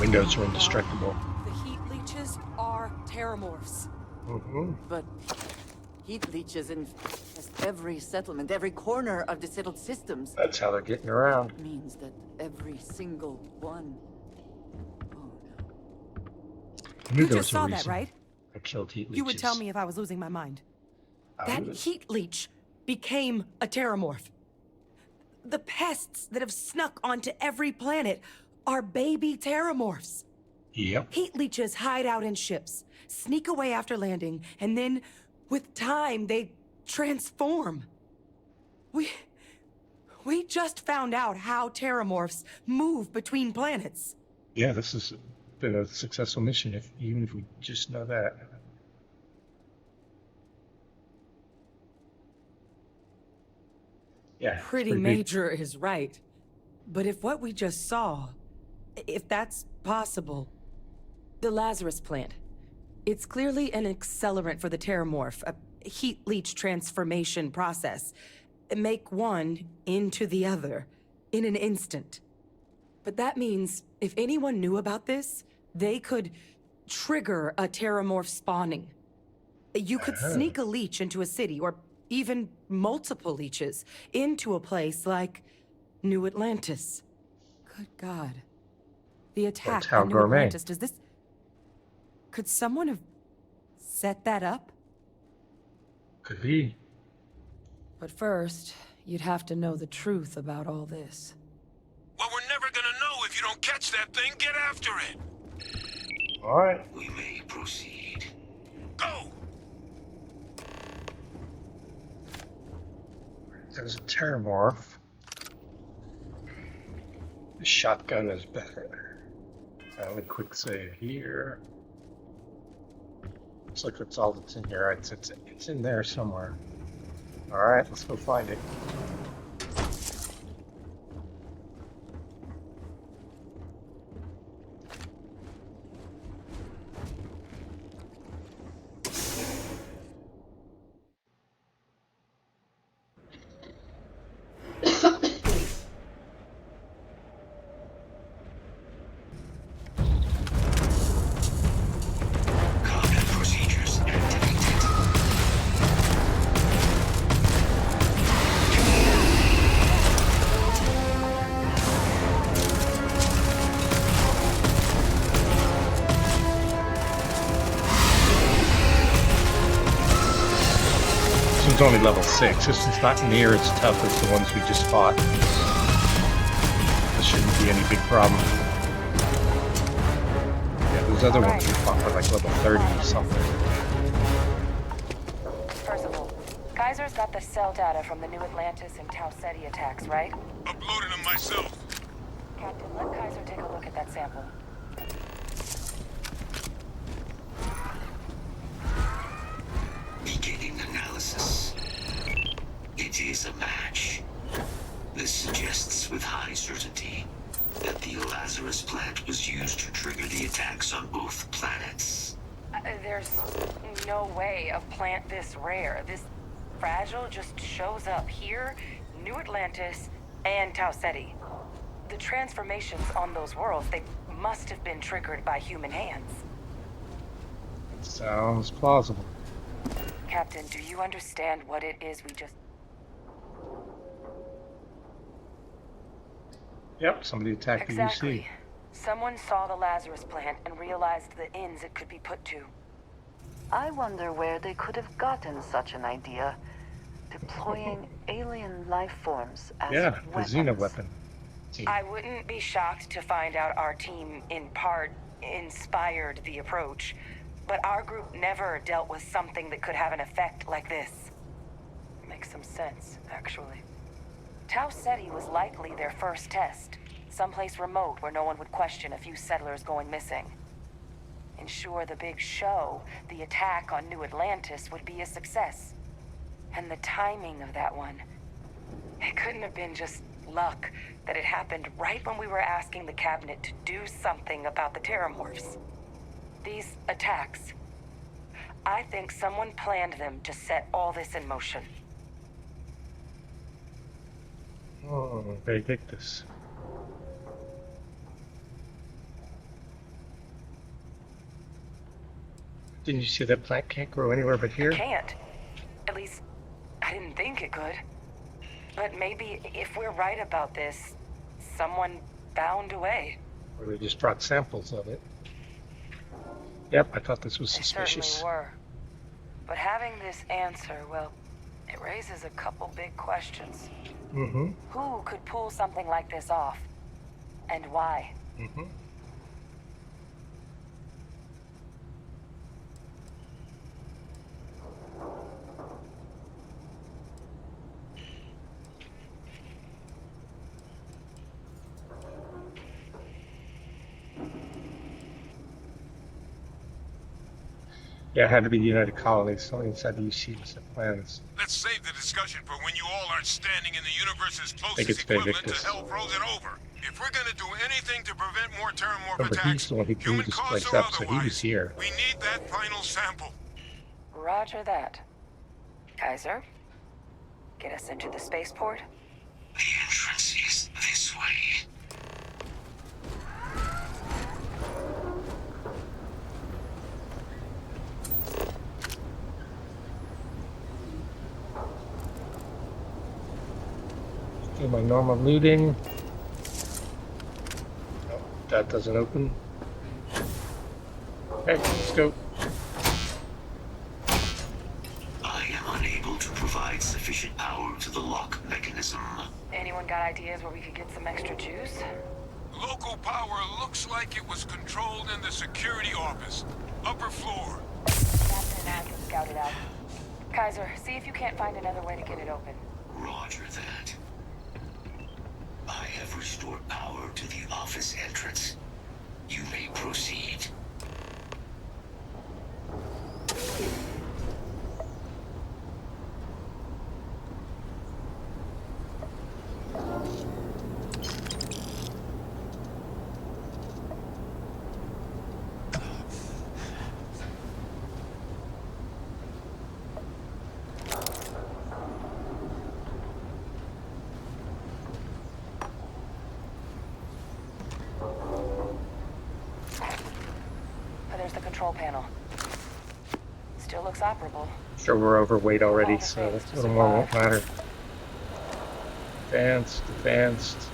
Windows are indestructible. The heat leeches are Terramorphs. Mm-hmm. But heat leeches infest every settlement, every corner of the settled systems. That's how they're getting around. Means that every single one. I knew You there just was a saw that, reason right? I killed heat leeches. You would tell me if I was losing my mind. I That was. heat leech became a Terramorph. The pests that have snuck onto every planet are baby Terramorphs. Yep. Heat leeches hide out in ships, sneak away after landing, and then, with time, they transform. We just found out how Terramorphs move between planets. Yeah, this has been a successful mission, even if we just know that. Yeah. Pretty major is right. But if what we just saw, if that's possible, the Lazarus plant, it's clearly an accelerant for the Terramorph, a heat leech transformation process. make one into the other in an instant. But that means if anyone knew about this, they could trigger a terramorph spawning. You could sneak a leech into a city, or even multiple leeches, into a place like New Atlantis. Good God. The attack Hotel on New Gourmet. Atlantis, does this... Could someone have set that up? Could be. But first, you'd have to know the truth about all this. Well, we're never gonna know if you don't catch that thing. Get after it. All right. We may proceed. Go! There's a terramorph. The shotgun is better. A quick save here. Looks like that's all that's in here. It's in there somewhere. All right, let's go find it. Combat procedures activated. This one's only level 6. This is not near as tough as the ones we just fought. This shouldn't be any big problem. Yeah, those other ones we fought were like level 30 or something. Percival, Kaiser's got the cell data from the New Atlantis and Tau Ceti attacks, right? Uploaded them myself. Captain, let Kaiser take a look at that sample. Beginning analysis. It is a match. This suggests with high certainty that the Lazarus plant was used to trigger the attacks on both planets. There's no way a plant this rare, this fragile, just shows up here, New Atlantis, and Tau Ceti. The transformations on those worlds, they must have been triggered by human hands. Sounds plausible. Captain, do you understand what it is we just... Yep, somebody attacked the Exactly. UC. Someone saw the Lazarus plant and realized the ends it could be put to. I wonder where they could have gotten such an idea. Deploying alien life forms as Yeah, the weapons. Xena weapon. I wouldn't be shocked to find out our team, in part, inspired the approach. But our group never dealt with something that could have an effect like this. Makes some sense, actually. Tau Ceti was likely their first test. Someplace remote where no one would question a few settlers going missing. Ensure the big show, the attack on New Atlantis, would be a success. And the timing of that one. It couldn't have been just luck that it happened right when we were asking the cabinet to do something about the terramorphs. These attacks, I think someone planned them to set all this in motion. Oh, Benedictus. Didn't you see that plant can't grow anywhere but here? It can't. At least, I didn't think it could. But maybe if we're right about this, someone found a way. Or they just brought samples of it. Yep, I thought this was They suspicious. certainly were. But having this answer, well, it raises a couple big questions. Mm-hmm. Who could pull something like this off? And why? Mm-hmm. Yeah, it had to be the United Colonies. Something inside the UC was the plans. Let's save the discussion for when you all aren't standing in the universe's it's closest equivalent to Benedictus. hell frozen over. If we're gonna do anything to prevent more terramorph Remember, attacks, he's the one who blew human this cause place or up, so he was otherwise, here. we need that final sample. Roger that. Kaiser? Get us into the spaceport? The entrance is this way. Do my normal looting. Nope, that doesn't open. Okay, let's go. I am unable to provide sufficient power to the lock mechanism. Anyone got ideas where we could get some extra juice? Local power looks like it was controlled in the security office. Upper floor. Captain and I can scout it out. Kaiser, see if you can't find another way to get it open. Roger that. I have restored power to the office entrance. You may proceed. There's the control panel. Still looks operable. Sure, we're overweight already, so a little more won't matter. Advanced, advanced.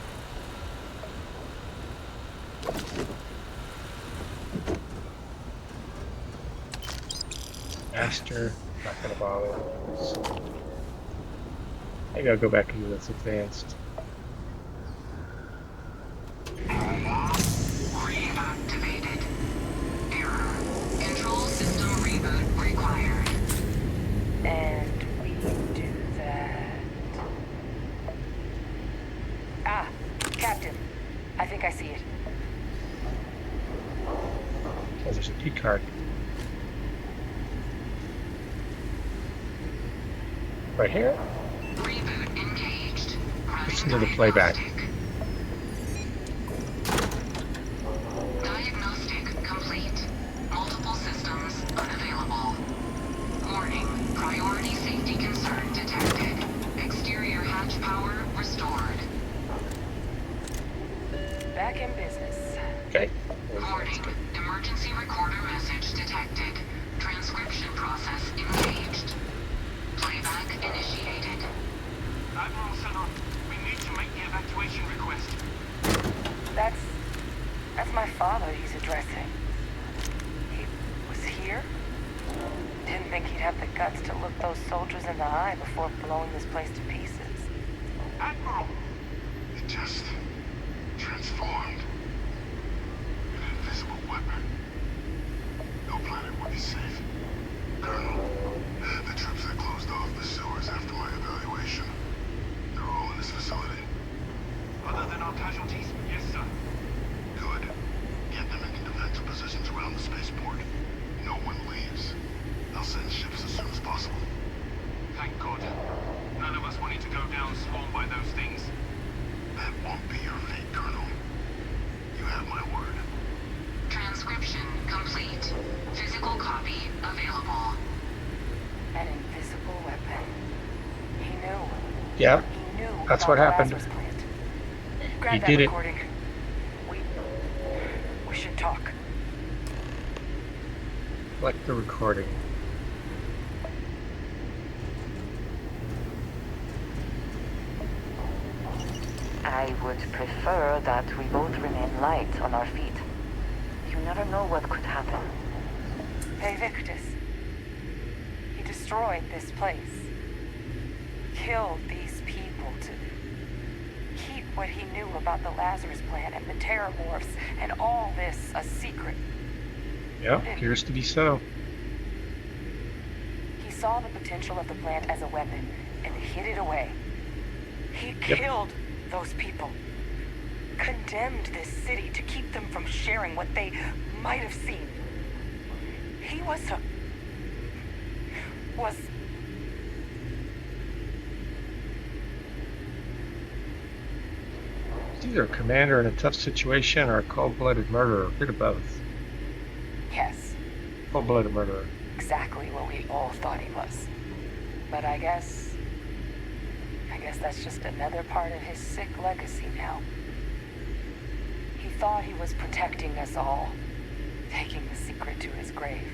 Master, not gonna bother. Maybe I'll go back into this advanced. Reactivated. Error. Control system reboot required. And we do that. Ah, Captain. I think I see it. Oh, there's a key card. Right here? Reboot engaged. Listen to the playback. Diagnostic complete. Multiple systems unavailable. Warning. Priority safety concern detected. Exterior hatch power restored. Back in business. Okay. Warning. Emergency recorder message detected. Transcription process engaged. Playback initiated. Admiral Senna, we need to make the evacuation request. That's my father he's addressing. He was here? Didn't think he'd have the guts to look those soldiers in the eye before blowing this place to pieces. Admiral! It just transformed. An invisible weapon. No planet would be safe. Colonel, the troops that closed off the sewers after my evaluation, they're all in this facility. Other than our casualties? Yes, sir. Good. Get them into defensive positions around the spaceport. No one leaves. I'll send ships as soon as possible. Thank God. None of us wanted to go down swarmed by those things. That won't be your fate, Colonel. You have my word. Transcription complete. Physical copy available. An invisible weapon. He knew. Yeah. He knew That's about what the happened. Lazarus plant. Grab He that did it. recording. We should talk. Select the recording. I would prefer that we both remain light on our feet. You never know what could happen. Hey, Victus. He destroyed this place. Killed these people to keep what he knew about the Lazarus plant and the Terramorphs and all this a secret. Yeah, appears to be so. He saw the potential of the plant as a weapon and hid it away. He killed those people. Condemned this city to keep them from sharing what they might have seen. He was He's either a commander in a tough situation or a cold-blooded murderer. A bit of both. yes, Cold-blooded murderer. exactly what we all thought he was. But I guess guess that's just another part of his sick legacy now. He thought he was protecting us all, taking the secret to his grave.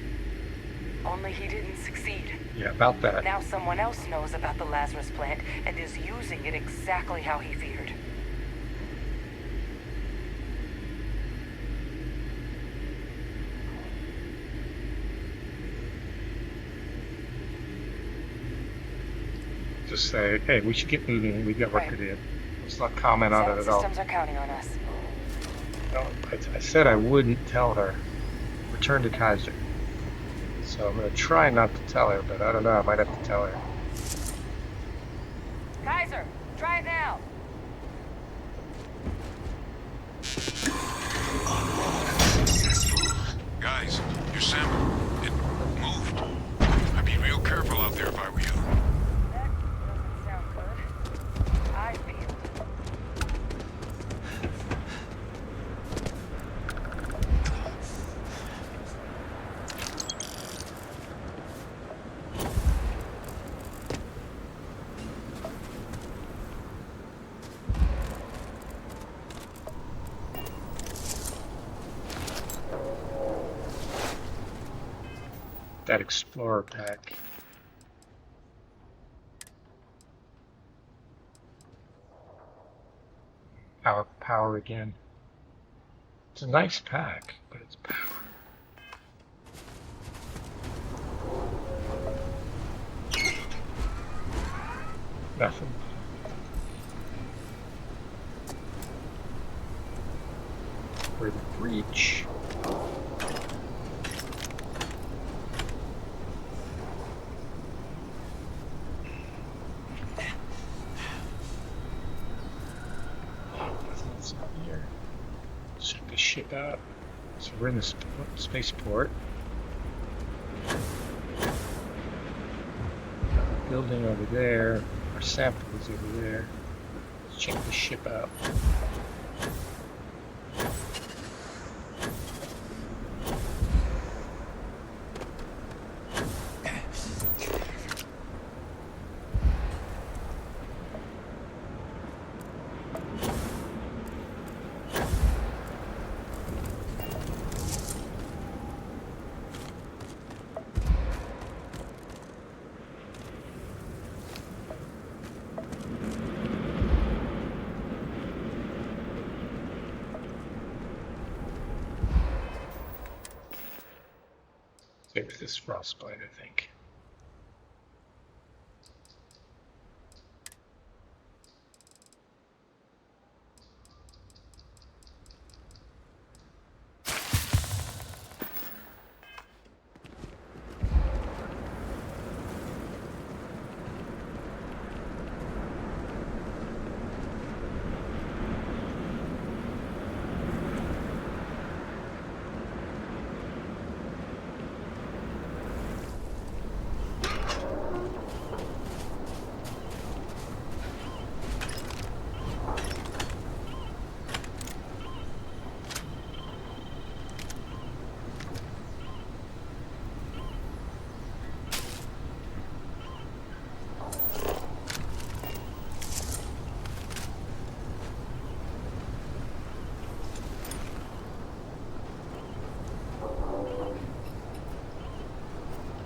Only he didn't succeed. Yeah, about that. Now someone else knows about the Lazarus plant and is using it exactly how he feared. Just say, hey, we should get moving. We've got work to do. Let's not comment on it at all. Systems are counting on us. No, I said I wouldn't tell her. Return to Kaiser. So I'm going to try not to tell her, but I don't know. I might have to tell her. Kaiser, try it now. Guys, your sample, it moved. I'd be real careful out there if I were you. That doesn't sound good. I feel. That Explorer pack. Power again. It's a nice pack, but it's power. Nothing. For the breach. Check the ship out. So we're in the spaceport. Building over there. Our sample is over there. Let's check the ship out. Fix this frostbite, I think.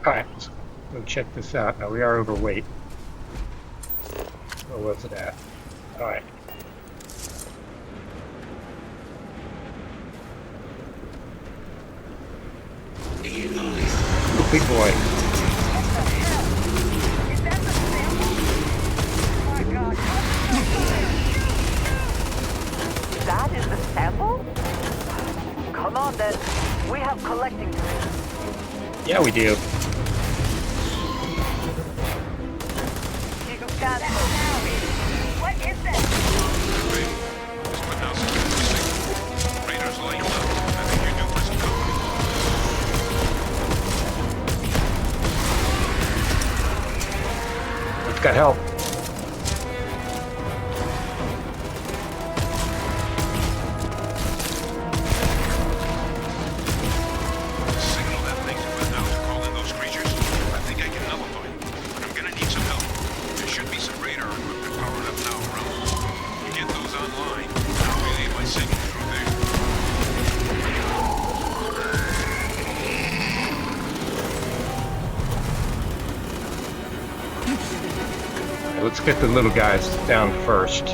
Alright, let's go check this out. Now we are overweight. What was it at? Alright. Big boy. That is the sample? Come on then. We have collecting to do. Yeah, we do. What is this? Wait, just putting out some signal. Radar's lighting up. I think you're due for some company. We've got help. Signal that thing's putting out to call in those creatures. I think I can nullify it, but I'm gonna need some help. There should be some radar equipment powered Let's get the little guys down first.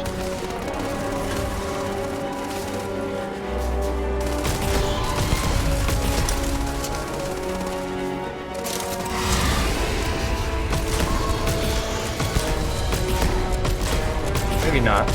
Maybe not.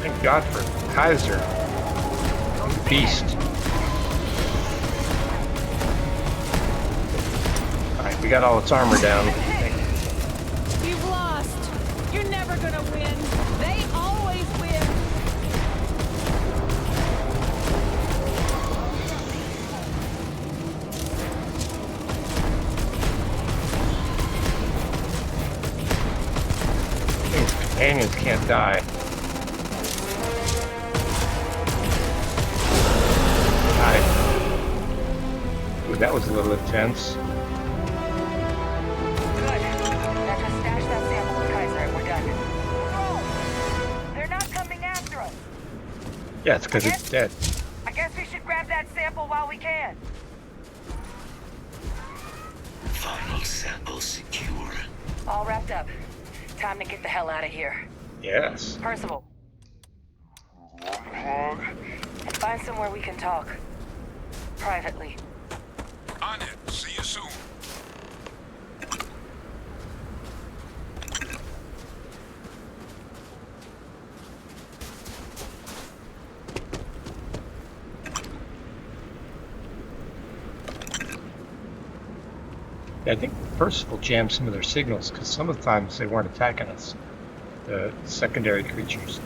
Thank God for Kaiser. Beast. Alright, we got all its armor down. You've lost. You're never gonna win. They always win. Companions can't die. Ooh, that was a little intense. Good. Now just stash that sample with Kaiser and we're done. Bro! They're not coming after us. Yeah, it's because it's dead. I guess we should grab that sample while we can. Final sample secure. All wrapped up. Time to get the hell out of here. Yes. Percival. And find somewhere we can talk. Privately. On it. See you soon. Yeah, I think Percival jammed some of their signals because some of the times they weren't attacking us. The secondary creatures.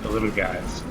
The little guys.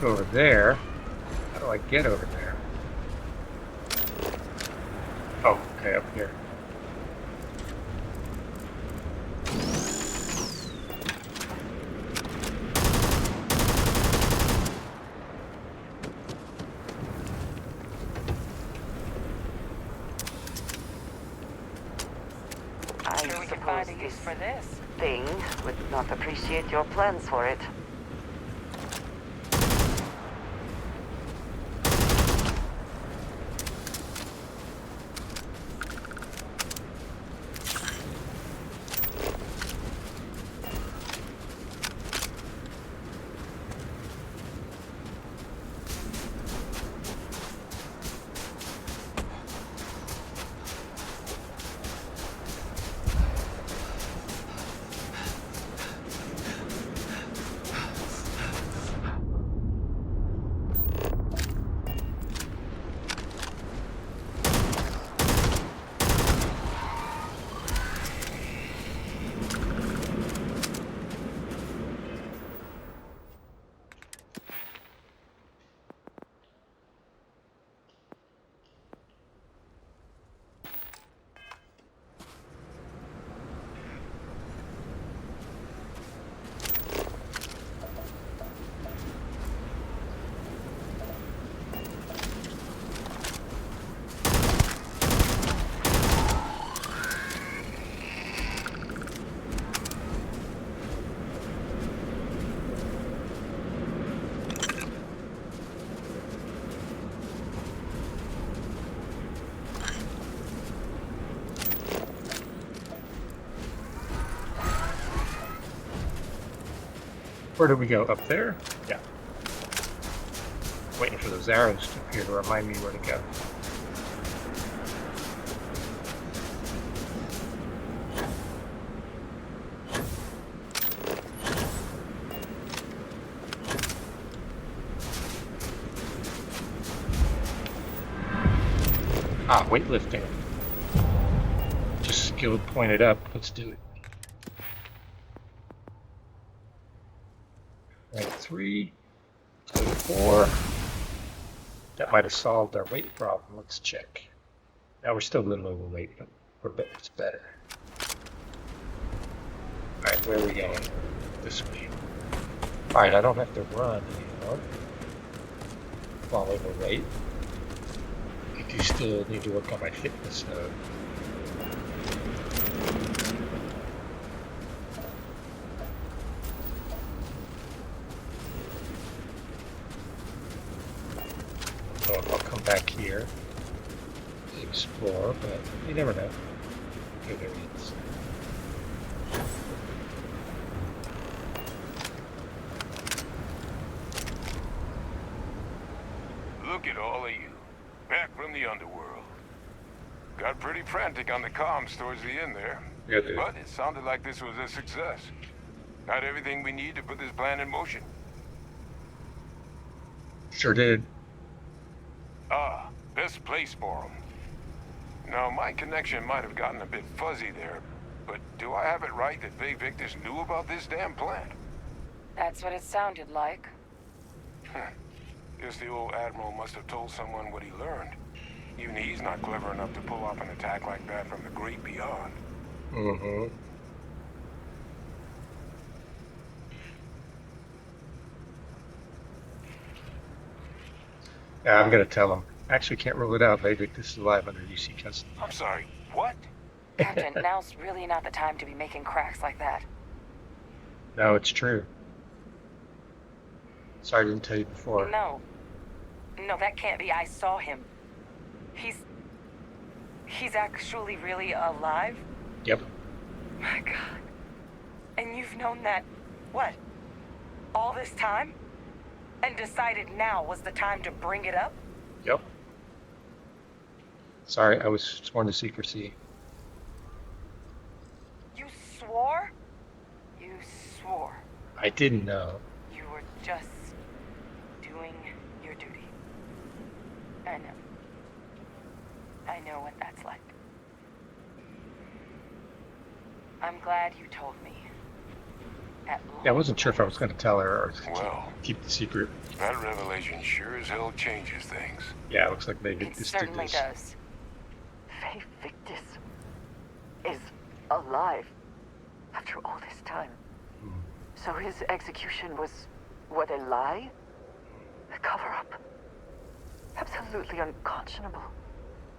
Over there. How do I get over there? Oh, okay, up here. I Sure we can suppose find a use this for this. thing would not appreciate your plans for it. Where did we go? Up there? Yeah. Waiting for those arrows to appear to remind me where to go. Ah, weightlifting. Just skill pointed up. Let's do it. Rank 3. Let's go to 4. That might have solved our weight problem. Let's check. Now we're still a little overweight, but it's better. Alright, where are we going? This way. Alright, I don't have to run anymore while overweight. I do still need to work on my fitness though. So I'll come back here, explore, but you never know. Okay, there he is. Look at all of you. Back from the underworld. Got pretty frantic on the comms towards the end there. Yeah, dude. But it sounded like this was a success. Got everything we need to put this plan in motion. Sure did. Ah, best place for them. Now, my connection might have gotten a bit fuzzy there, but do I have it right that Bay Victus knew about this damn plan? That's what it sounded like. Guess the old Admiral must have told someone what he learned. Even he's not clever enough to pull off an attack like that from the great beyond. Mm-hmm. Yeah, I'm gonna tell him. Actually, can't rule it out. Vedic, this is alive under UC custody. I'm sorry, what? Captain, now's really not the time to be making cracks like that. No, it's true. Sorry I didn't tell you before. No. No, that can't be. I saw him. He's actually really alive? Yep. My God. And you've known that, what, all this time? And decided now was the time to bring it up? Yep. Sorry, I was sworn to secrecy. You swore? You swore. I didn't know. You were just doing your duty. I know. I know what that's like. I'm glad you told me. Yeah, I wasn't sure if I was going to tell her or Well, keep the secret. That revelation sure as hell changes things. Yeah, it looks like Bay It Victus did certainly this. does. Faye Victus is alive after all this time. So his execution was, what, a lie? A cover-up? Absolutely unconscionable.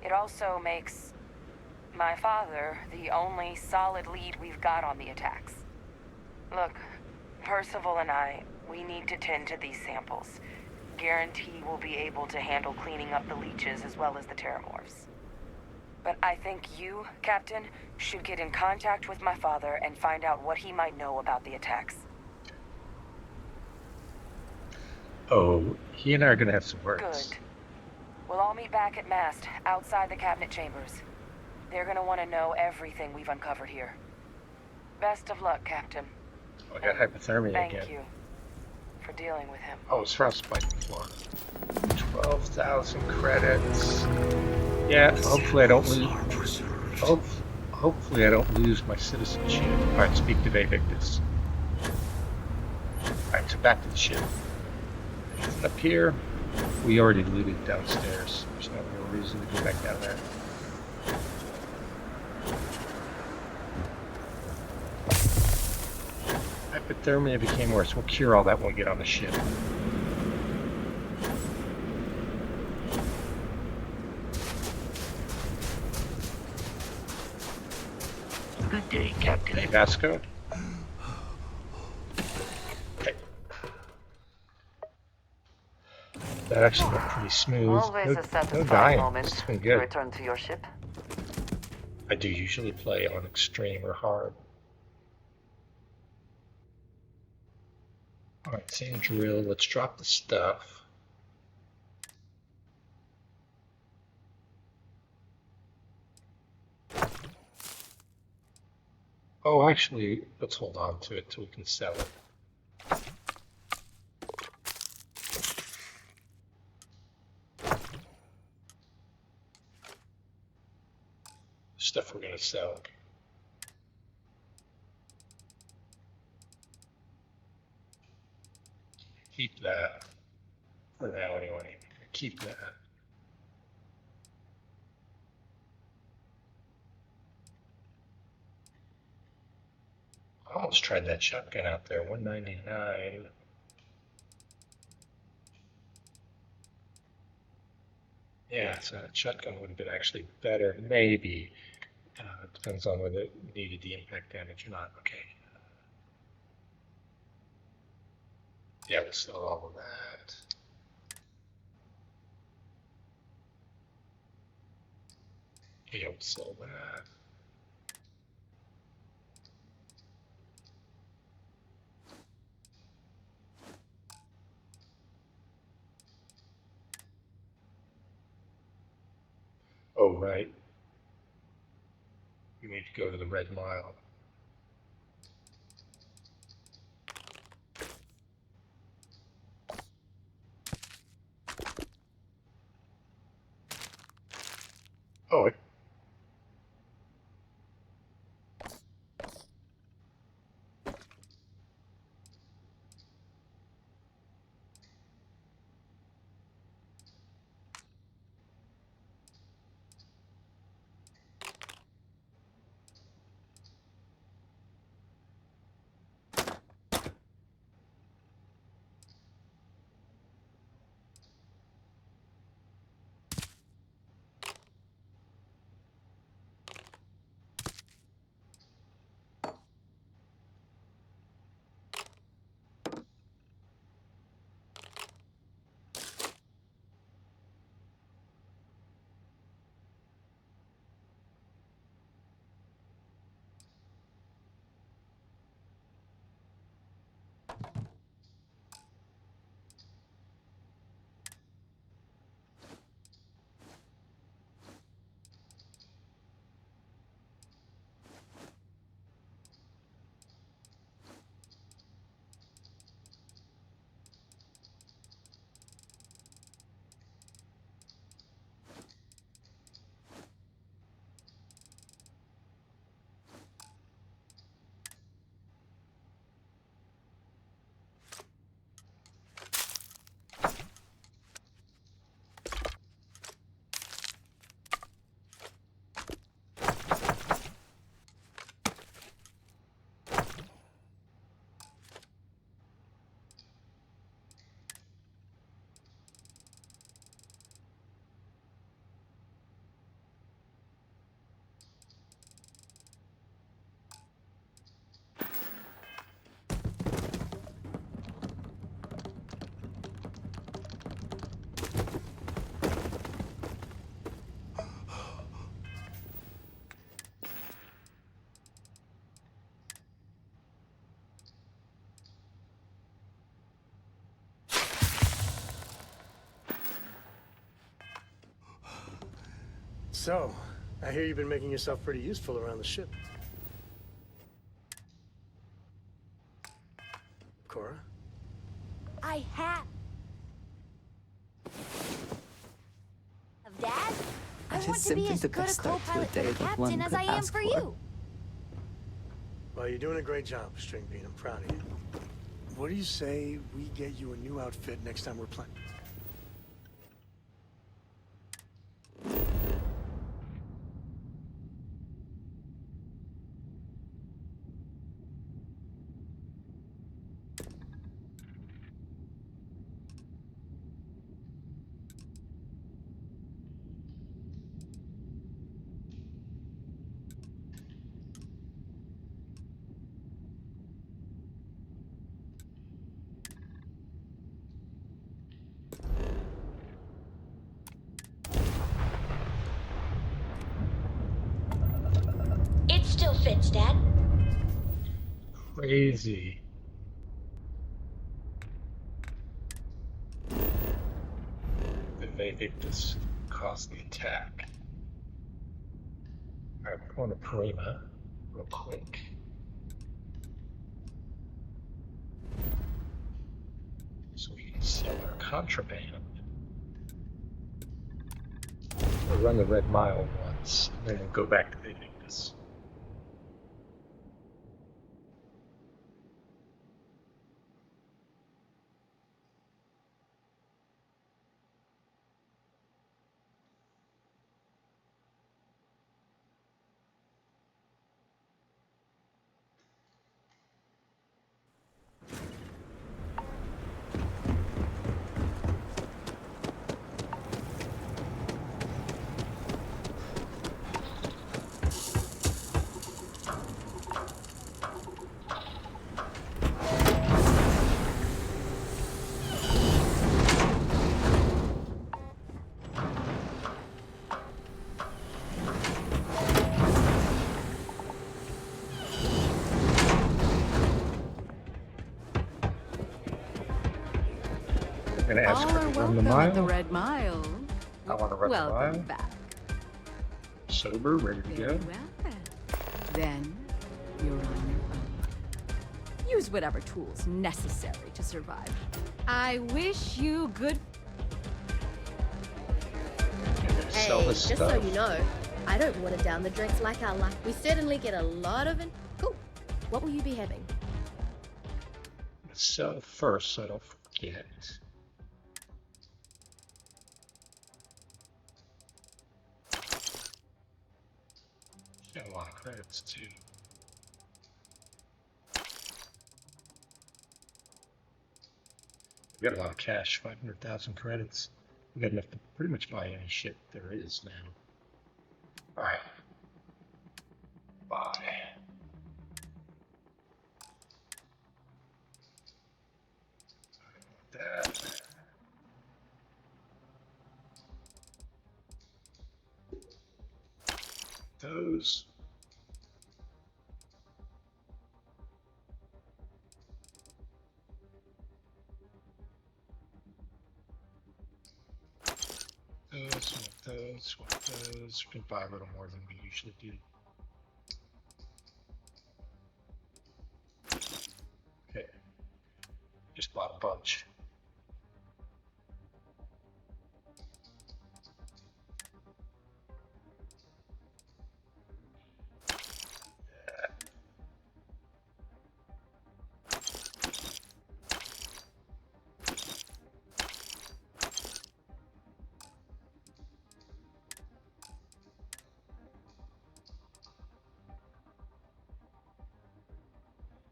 It also makes my father the only solid lead we've got on the attacks. Look, Percival and I, we need to tend to these samples. Guarantee we'll be able to handle cleaning up the leeches as well as the terramorphs. But I think you, Captain, should get in contact with my father and find out what he might know about the attacks. Oh, he and I are going to have some words. Good. We'll all meet back at Mast, outside the cabinet chambers. They're gonna want to know everything we've uncovered here. Best of luck, Captain. Oh, I got hypothermia Thank again. you for dealing with him. Oh, it's frostbite before. 12,000 credits. Yeah, hopefully I don't lose. Hopefully I don't lose my citizenship. All right, speak to Bay Victus. All right, so back to the ship. Up here, we already looted downstairs. There's no real reason to go back down there. Hypothermia became worse. We'll cure all that when we get on the ship. Good day, Captain. Hey, Vasco. Hey. That actually went pretty smooth. Always a No satisfying dying. moment It's been to good. return to your ship. I do usually play on extreme or hard. All right, sand drill. Let's drop the stuff. Oh, actually, let's hold on to it till we can sell it. Stuff we're going to sell. Keep that for now anyway. Keep that. I almost tried that shotgun out there, 199. Yeah, so that shotgun would have been actually better, maybe. It depends on whether it needed the impact damage or not. Okay. Yeah, we'll sell all of that. Yeah, we'll sell that. Oh, right. You need to go to the Red Mile. Oh, So, I hear you've been making yourself pretty useful around the ship. Cora? I have. Dad? I That want is to be simply as the good a best start to a co-pilot day and that one captain as could I am ask for for. you. Well, you're doing a great job, String Bean. I'm proud of you. What do you say we get you a new outfit next time we're playing? It still fits, Dad. crazy. evaded this caused the attack. Alright, we're going to Prima real quick. So we can sell our contraband. We'll run the Red Mile once, and then we'll go back to the Invictus. Gonna ask All her are to run the welcome at the mile. Red Mile. I want to run the mile. Welcome back. Sober, ready to Very go. well then. You're on your own. Use whatever tools necessary to survive. I wish you good. Sell Hey, this just so stuff. you know, I don't water down the drinks like I like. We certainly get a lot of it. Cool. What will you be having? Let's sell first so I don't forget. Got a lot of credits too. We got a lot of cash, 500,000 credits. We got enough to pretty much buy any shit there is now. Alright. Buy. That. Those. Those. We can buy a little more than we usually do. Okay. Just bought a bunch.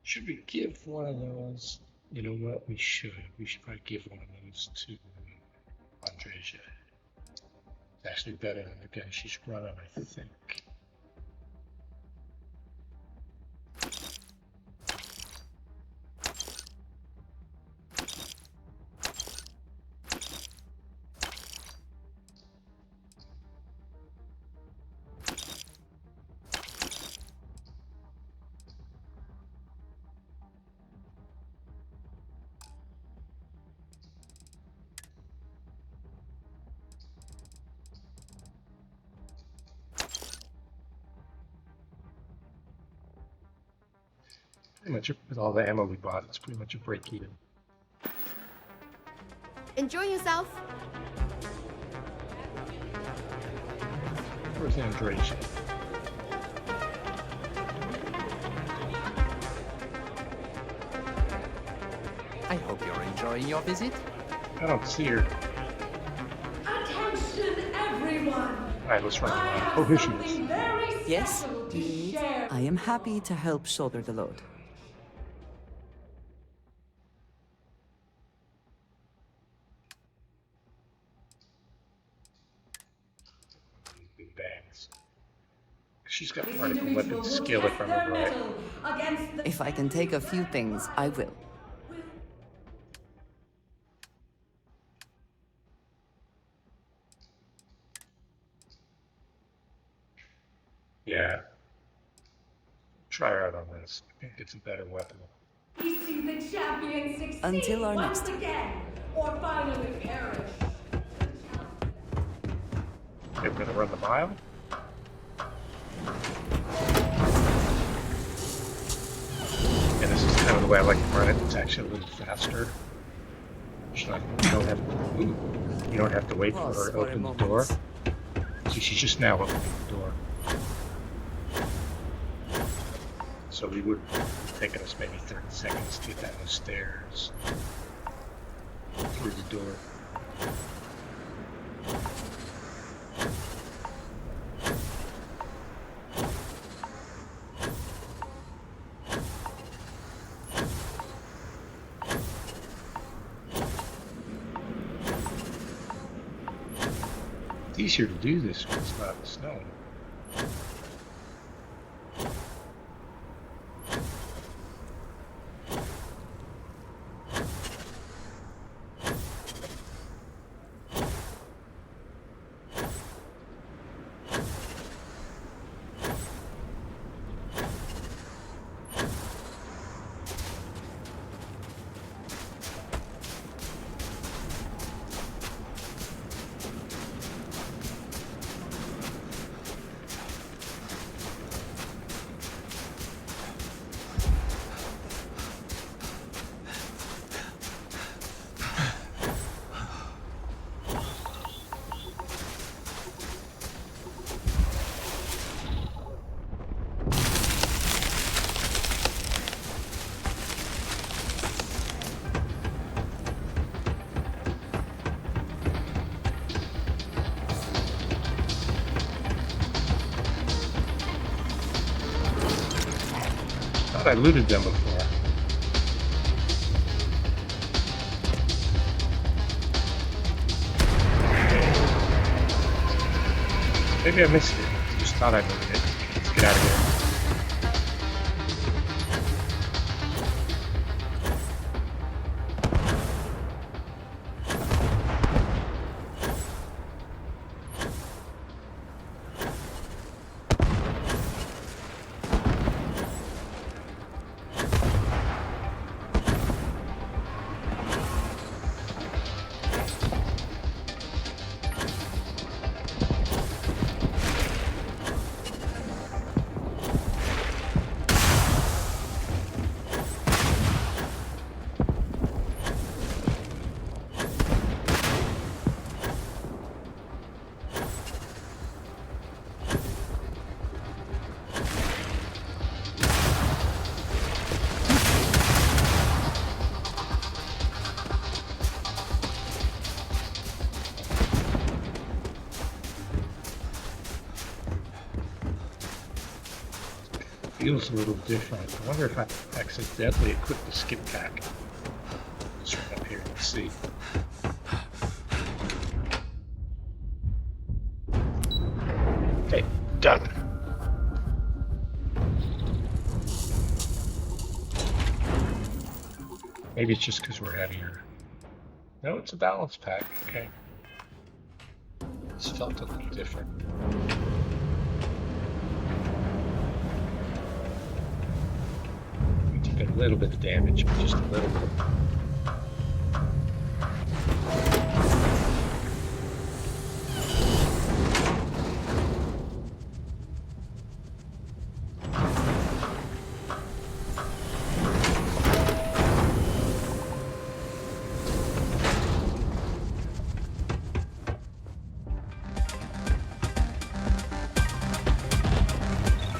Should we give one of those? You know what? We should. We should probably give one of those to Andreja. It's actually better than the guy she's running, I think. Pretty much with all the ammo we bought, it's pretty much a break even. Enjoy yourself. Where's Andreja? I hope you're enjoying your visit. I don't see her. Attention, everyone! Alright, let's run the line. Oh, here she is. Yes, I am happy to help shoulder the load. Big bangs. She's got particle weapon skill, if I remember right. If I can take a few things, I will. Yeah. Try her out on this. I think it's a better weapon. We see the champion succeed Until our once next time. again, or finally perish. Okay, we're gonna run the mile. And this is kind of the way I like to run it. It's actually a little faster. So you don't have to, you don't have to wait for her to open the door. See, she's just now opening the door. So we would have taken us maybe 30 seconds to get down the stairs through the door. It's easier to do this when it's not snowing. I thought I looted them before. Maybe I missed it. Just thought I looted it. Let's get out of here. Feels a little different. I wonder if I accidentally equipped the skip pack. Just right up here, let's see. Okay, done. Maybe it's just because we're heavier. No, it's a balance pack. Okay. This felt a little different. A little bit of damage, but just a little bit.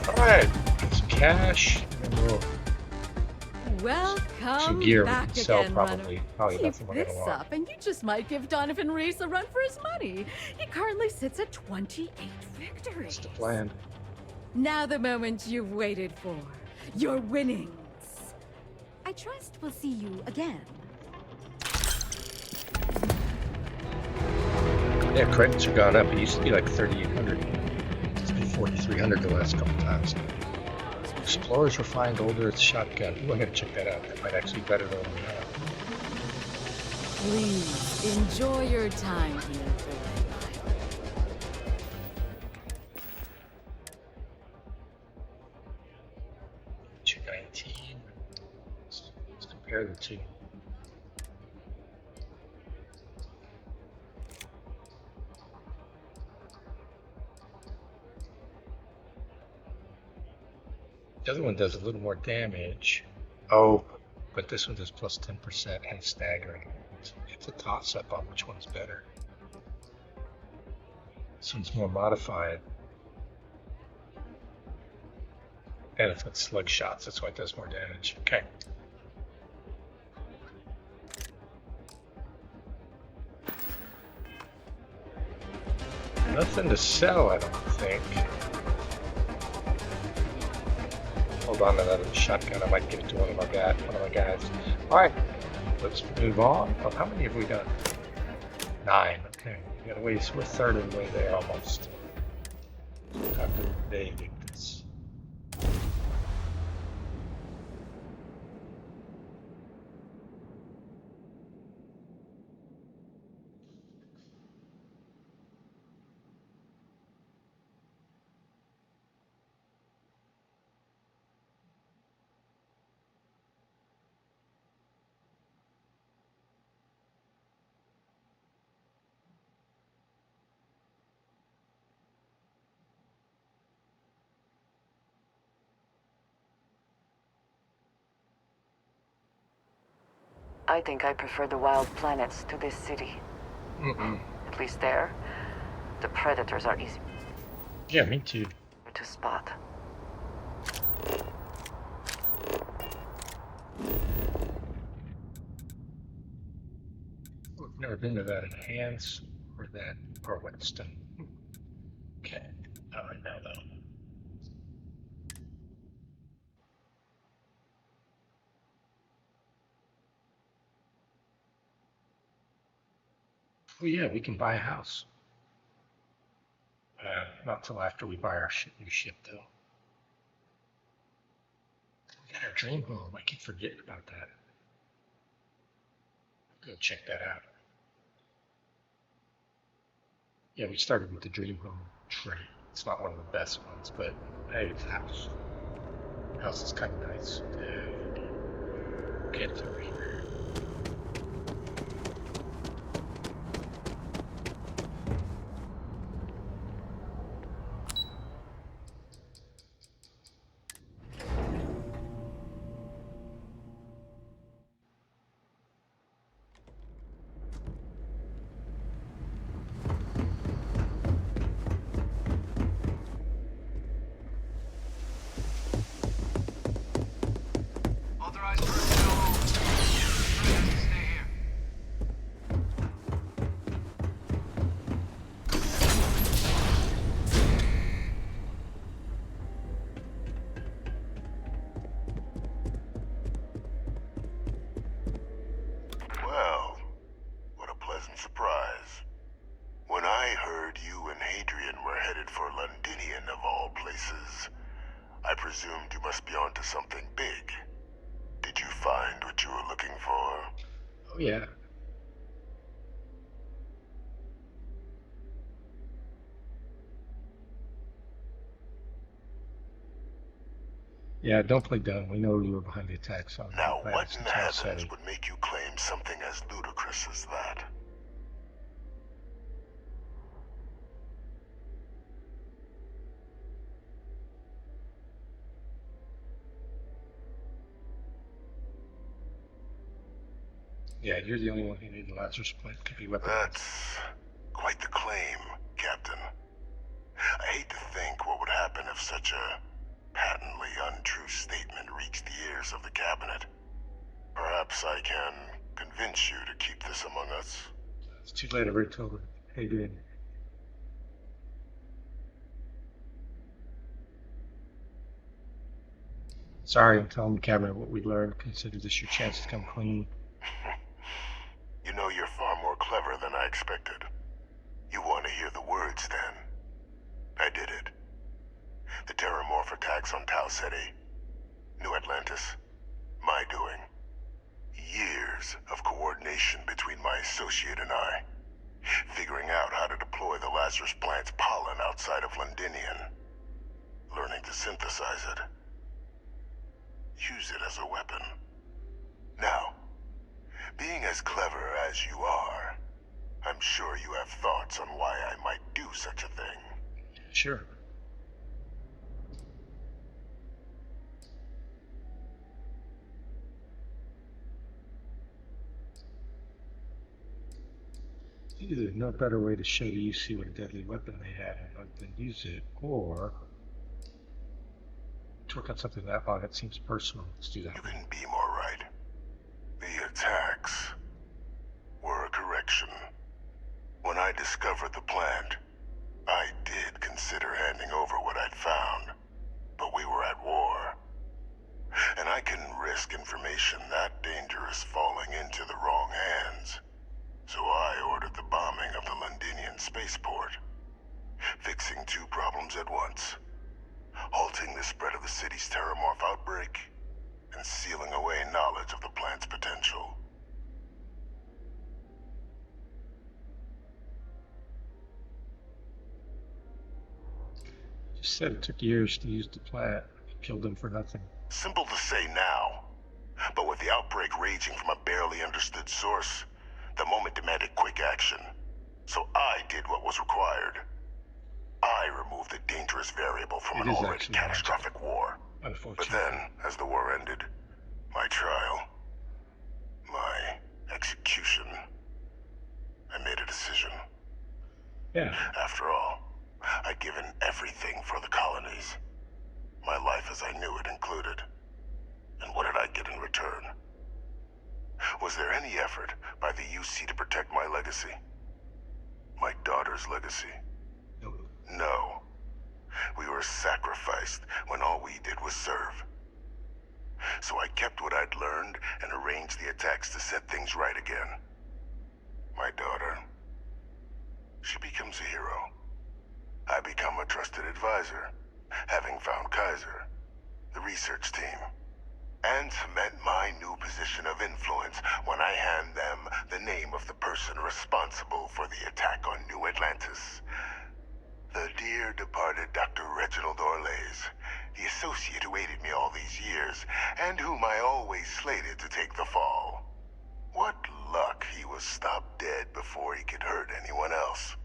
All right, some cash, and then we'll Welcome some gear we back can sell again, probably. Runner. Probably Keep nothing we're this gonna want. up, and you just might give Donovan Reese a run for his money. He currently sits at 28 victories. That's the plan. Now the moment you've waited for. Your winnings. I trust we'll see you again. Yeah, credits are gone up. It used to be like 3,800. It's been 4,300 the last couple times. Explorers refined older Earth shotgun. Ooh, I'm gonna check that out. That might actually be better than what we have. Please enjoy your time here. 219. Let's compare the two. The other one does a little more damage. Oh, but this one does plus 10% and staggering. It's a toss-up on which one's better. This one's more modified. And it's got slug shots, that's why it does more damage. Okay. Nothing to sell, I don't think. Hold on to that other shotgun. I might give it to one of my guys. All right, let's move on. Oh, how many have we done? 9. Okay, we got a ways. We're third of the way there almost. Time to evade this. I think I prefer the wild planets to this city. At least there, the predators are easy. Yeah, me too. To spot. I've never been to that Enhance or Whetstone. Okay, all right now though. Oh yeah, we can buy a house. Not till after we buy our new ship, though. We got our dream home. I keep forgetting about that. Go check that out. Yeah, we started with the dream home trait. It's not one of the best ones, but hey, it's a house. The house is kind of nice. Get over here. Well, what a pleasant surprise. When I heard you and Hadrian were headed for Londinion of all places, I presumed you must be onto something big. Did you find what you were looking for? Oh yeah. Yeah, don't play dumb. We know you were behind the attacks on Now, what planets in in the Tau heavens Ceti. would make you claim something as ludicrous as that? Yeah, you're the only one who knew the Lazarus plant could be weaponized. That's quite the claim, Captain. I hate to think what would happen if such a patently untrue statement reached the ears of the cabinet. Perhaps I can convince you to keep this among us. It's too late. I already told Hadrian. Sorry, I'm telling the cabinet what we learned. Consider this your chance to come clean. You know, you're far more clever than I expected. You want to hear the words, then? I did it. The Terramorph attacks on Tau Ceti. New Atlantis. My doing. Years of coordination between my associate and I. Figuring out how to deploy the Lazarus plant's pollen outside of Londinion. Learning to synthesize it. Use it as a weapon. Now, being as clever as you are, I'm sure you have thoughts on why I might do such a thing. Sure. Either no better way to show the UC what a deadly weapon they had and let them use it, or to work on something that long. It seems personal. Let's do that. You couldn't be more right. The attacks were a correction. When I discovered the plant, I did consider handing over what I'd found, but we were at war. And I couldn't risk information that dangerous falling into the wrong hands. So I ordered the bombing of the Londinion spaceport, fixing two problems at once. Halting the spread of the city's terramorph outbreak, and sealing away knowledge of the plant's potential. You said it took years to use the plant. You killed them for nothing. Simple to say now, but with the outbreak raging from a barely understood source, the moment demanded quick action. So I did what was required. I removed a dangerous variable from an already catastrophic war. But then, as the war ended, my trial, my execution, I made a decision. Yeah. After all, I'd given everything for the colonies. My life as I knew it included. And what did I get in return? Was there any effort by the UC to protect my legacy? My daughter's legacy? No. We were sacrificed when all we did was serve. So I kept what I'd learned and arranged the attacks to set things right again. My daughter, she becomes a hero. I become a trusted advisor, having found Kaiser, the research team, and cement my new position of influence when I hand them the name of the person responsible for the attack on New Atlantis. The dear departed Dr. Reginald Orlays, the associate who aided me all these years, and whom I always slated to take the fall. What luck he was stopped dead before he could hurt anyone else.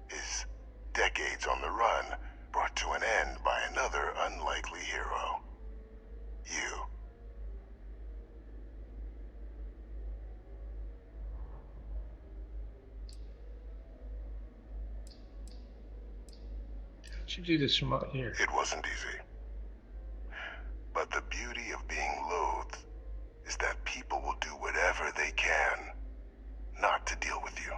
His decades on the run brought to an end by another unlikely hero. You. How'd you do this from out here? It wasn't easy. But the beauty of being loathed is that people will do whatever they can not to deal with you.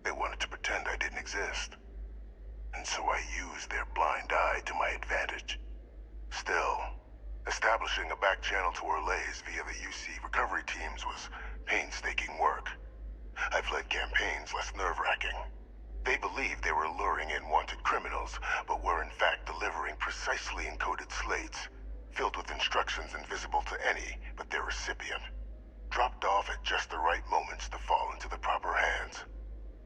They wanted to pretend I didn't exist. And so I used their blind eye to my advantage. Still, establishing a back channel to Orlays via the UC recovery teams was painstaking work. I've led campaigns less nerve-wracking. They believed they were luring in wanted criminals, but were in fact delivering precisely encoded slates, filled with instructions invisible to any but their recipient, dropped off at just the right moments to fall into the proper hands.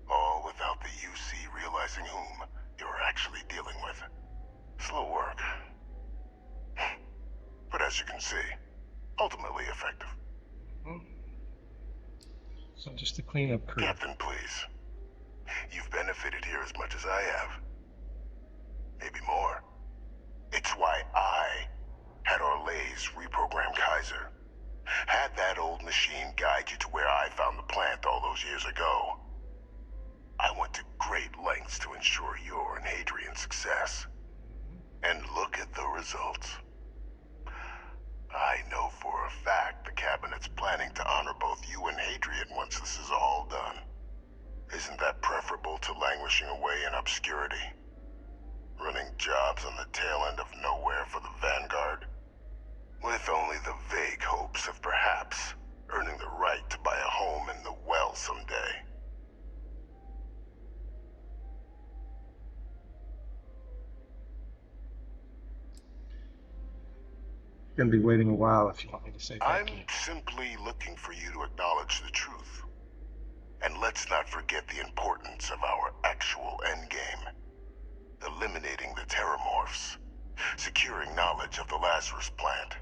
All without the UC realizing whom they were actually dealing with. Slow work. But as you can see, ultimately effective. So just a cleanup crew. Captain, please. You've benefited here as much as I have. Maybe more. It's why I had Orlays reprogram Kaiser. Had that old machine guide you to where I found the plant all those years ago. I went to great lengths to ensure your and Hadrian's success. And look at the results. I know for a fact the Cabinet's planning to honor both you and Hadrian once this is all done. Isn't that preferable to languishing away in obscurity? Running jobs on the tail end of nowhere for the Vanguard? With only the vague hopes of perhaps earning the right to buy a home in the well someday. You're gonna be waiting a while if you want me to say I'm thank you. simply looking for you to acknowledge the truth. And let's not forget the importance of our actual endgame. Eliminating the terramorphs. Securing knowledge of the Lazarus plant.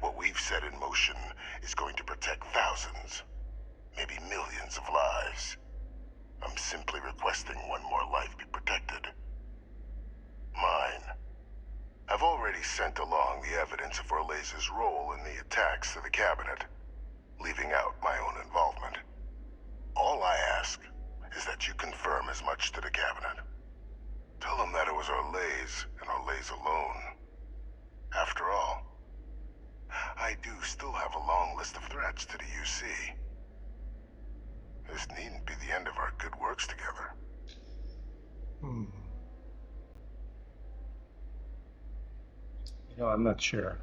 What we've set in motion is going to protect thousands, maybe millions of lives. I'm simply requesting one more life be protected. Mine. I've already sent along the evidence of Orlays' role in the attacks to the Cabinet, leaving out my own involvement. All I ask that you confirm as much to the cabinet. Tell them that it was Orlays, and Orlays alone. After all, I do still have a long list of threats to the UC. This needn't be the end of our good works together. You know, I'm not sure.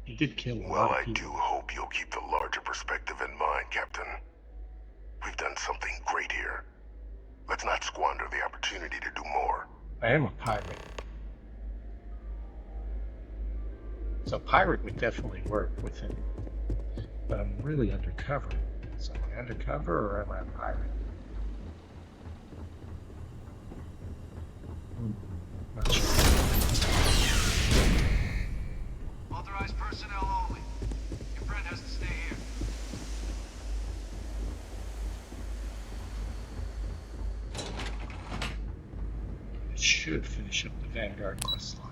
He did kill a Well, lot of I people. do hope you'll keep the larger perspective in mind, Captain. We've done something great here. Let's not squander the opportunity to do more. I am a pirate. So pirate would definitely work with him. But I'm really undercover. So am I undercover or am I a pirate? Not sure. Authorized personnel only. Your friend has to stay here. It should finish up the Vanguard quest line.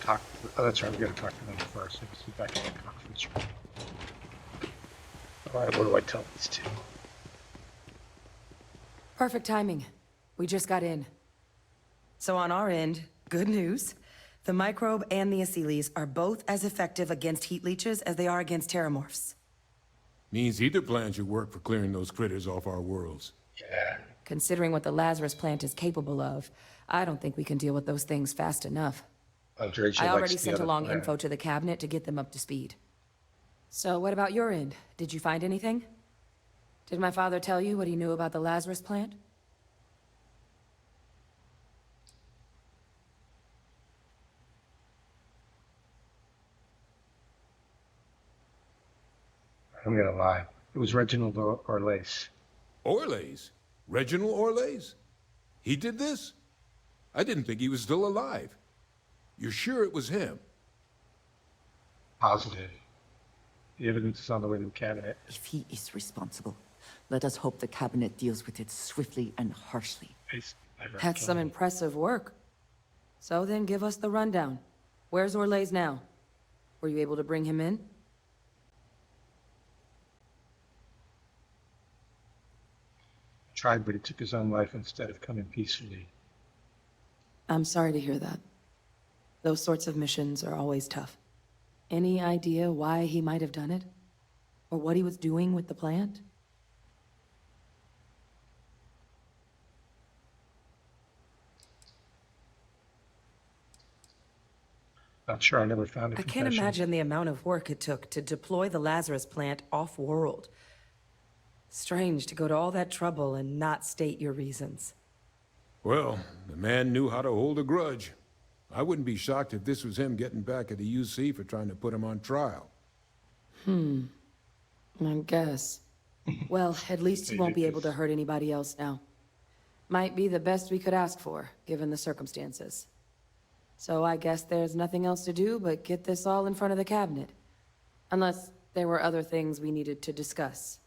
Talk. Oh, that's right. We got to talk to them first. Let's get back in the conference room. All right. What do I tell these two? Perfect timing. We just got in. So on our end, good news. The microbe and the Asylees are both as effective against heat leeches as they are against terramorphs. Means either plan should work for clearing those critters off our worlds. Yeah. Considering what the Lazarus plant is capable of, I don't think we can deal with those things fast enough. I already sent along info to the cabinet to get them up to speed. So what about your end? Did you find anything? Did my father tell you what he knew about the Lazarus plant? I'm gonna lie. It was Reginald Orlays. Orlays? Reginald Orlays? He did this? I didn't think he was still alive. You're sure it was him? Positive. The evidence is on the way to the cabinet. If he is responsible, let us hope the cabinet deals with it swiftly and harshly. That's some impressive work. So then give us the rundown. Where's Orlays now? Were you able to bring him in? Tried, but he took his own life instead of coming peacefully. I'm sorry to hear that. Those sorts of missions are always tough. Any idea why he might have done it? Or what he was doing with the plant? Not sure. I never found a I confession. can't imagine the amount of work it took to deploy the Lazarus plant off-world. Strange to go to all that trouble and not state your reasons. Well, the man knew how to hold a grudge. I wouldn't be shocked if this was him getting back at the UC for trying to put him on trial. I guess. Well, at least he won't be able to hurt anybody else now. Might be the best we could ask for, given the circumstances. So I guess there's nothing else to do but get this all in front of the cabinet. Unless there were other things we needed to discuss.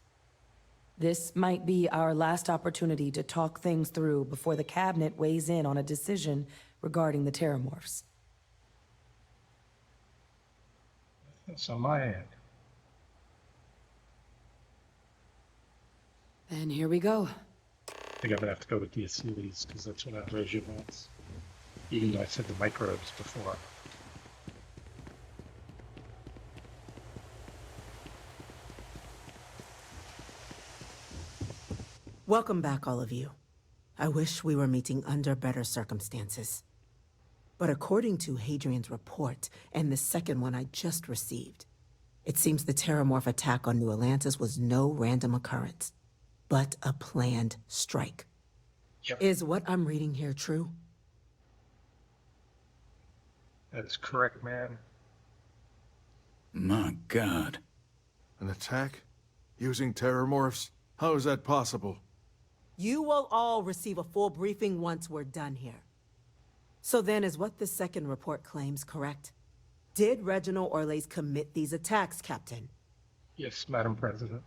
This might be our last opportunity to talk things through before the cabinet weighs in on a decision regarding the terramorphs. That's on my end. Then here we go. I think I'm gonna have to go with the Asylees because that's what Androsia wants. Even though I said the microbes before. Welcome back, all of you. I wish we were meeting under better circumstances. But according to Hadrian's report, and the second one I just received, it seems the Terramorph attack on New Atlantis was no random occurrence, but a planned strike. Yep. Is what I'm reading here true? That's correct, man. My God. An attack? Using terramorphs? How is that possible? You will all receive a full briefing once we're done here. So then, is what the second report claims correct? Did Reginald Orles commit these attacks, Captain? Yes, Madam President.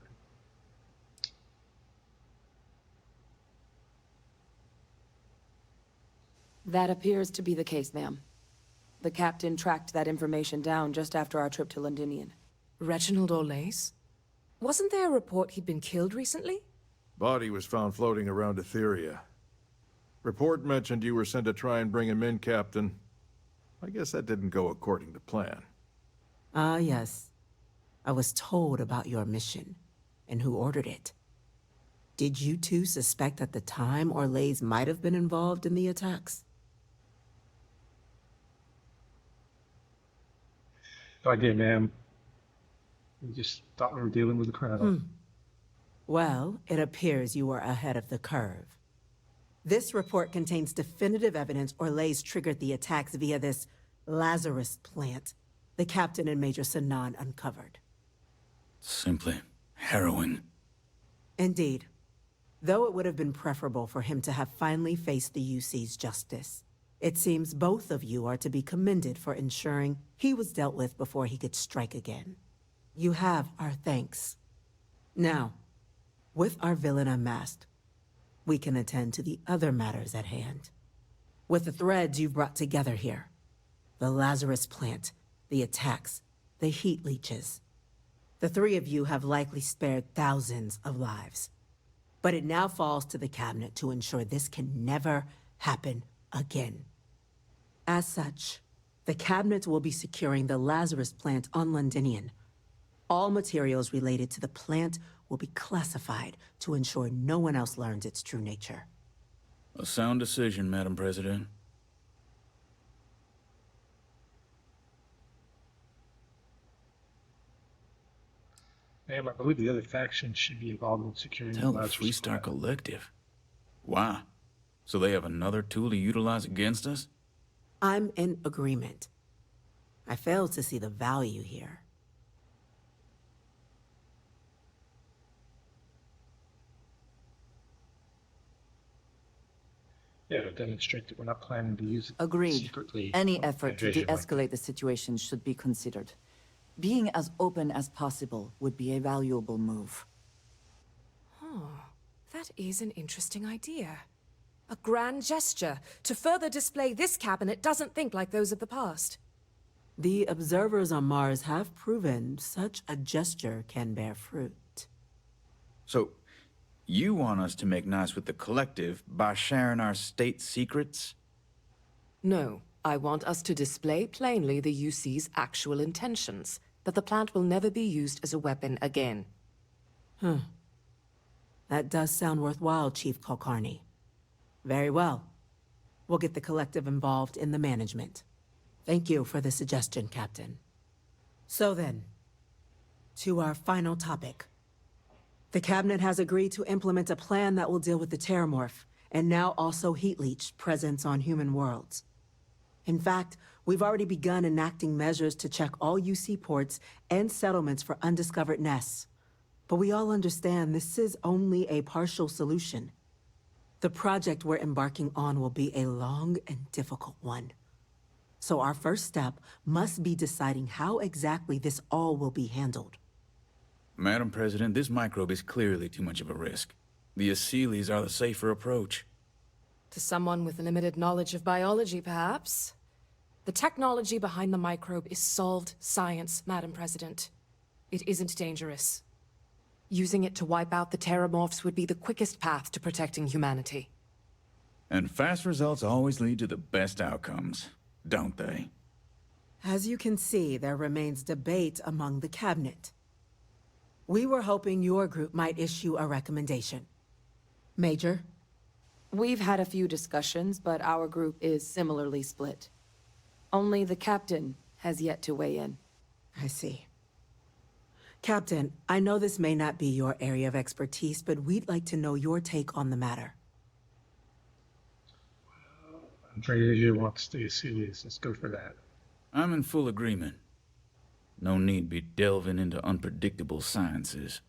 That appears to be the case, ma'am. The captain tracked that information down just after our trip to Londinion. Reginald Orles? Wasn't there a report he'd been killed recently? Body was found floating around Etheria. Report mentioned you were sent to try and bring him in, Captain. I guess that didn't go according to plan. Ah, yes. I was told about your mission and who ordered it. Did you two suspect at the time Orles might have been involved in the attacks? No idea, ma'am. We just thought we were dealing with a criminal. Well, it appears you were ahead of the curve. This report contains definitive evidence Orles triggered the attacks via this Lazarus plant the captain and Major Sanan uncovered. Simply harrowing. Indeed. Though it would have been preferable for him to have finally faced the UC's justice, it seems both of you are to be commended for ensuring he was dealt with before he could strike again. You have our thanks. Now, with our villain unmasked, we can attend to the other matters at hand. With the threads you've brought together here, the Lazarus plant, the attacks, the heat leeches, the three of you have likely spared thousands of lives. But it now falls to the cabinet to ensure this can never happen again. As such, the cabinet will be securing the Lazarus plant on Londinion. All materials related to the plant will be classified to ensure no one else learns its true nature. A sound decision, Madam President. Ma'am, I believe the other faction should be involved in securing Tell the the Lazarus Freestar plant. Collective. Why? So they have another tool to utilize against us? I'm in agreement. I fail to see the value here. Yeah, to demonstrate that we're not planning to use it Agreed. secretly. Any effort to Vision, like de-escalate the situation should be considered. Being as open as possible would be a valuable move. Oh, that is an interesting idea. A grand gesture to further display this cabinet doesn't think like those of the past. The observers on Mars have proven such a gesture can bear fruit. So, you want us to make nice with the Collective by sharing our state secrets? No, I want us to display plainly the UC's actual intentions, that the plant will never be used as a weapon again. That does sound worthwhile, Chief Kulkarni. Very well. We'll get the Collective involved in the management. Thank you for the suggestion, Captain. So then, to our final topic. The Cabinet has agreed to implement a plan that will deal with the Terramorph, and now also Heat Leech presence on human worlds. In fact, we've already begun enacting measures to check all UC ports and settlements for undiscovered nests. But we all understand this is only a partial solution. The project we're embarking on will be a long and difficult one. So our first step must be deciding how exactly this all will be handled. Madam President, this microbe is clearly too much of a risk. The Aseles are the safer approach. To someone with limited knowledge of biology, perhaps. The technology behind the microbe is solved science, Madam President. It isn't dangerous. Using it to wipe out the Terramorphs would be the quickest path to protecting humanity. And fast results always lead to the best outcomes, don't they? As you can see, there remains debate among the Cabinet. We were hoping your group might issue a recommendation. Major? We've had a few discussions, but our group is similarly split. Only the captain has yet to weigh in. I see. Captain, I know this may not be your area of expertise, but we'd like to know your take on the matter. Andre Asia wants the Aseles. Let's go for that. I'm in full agreement. No need be delving into unpredictable sciences.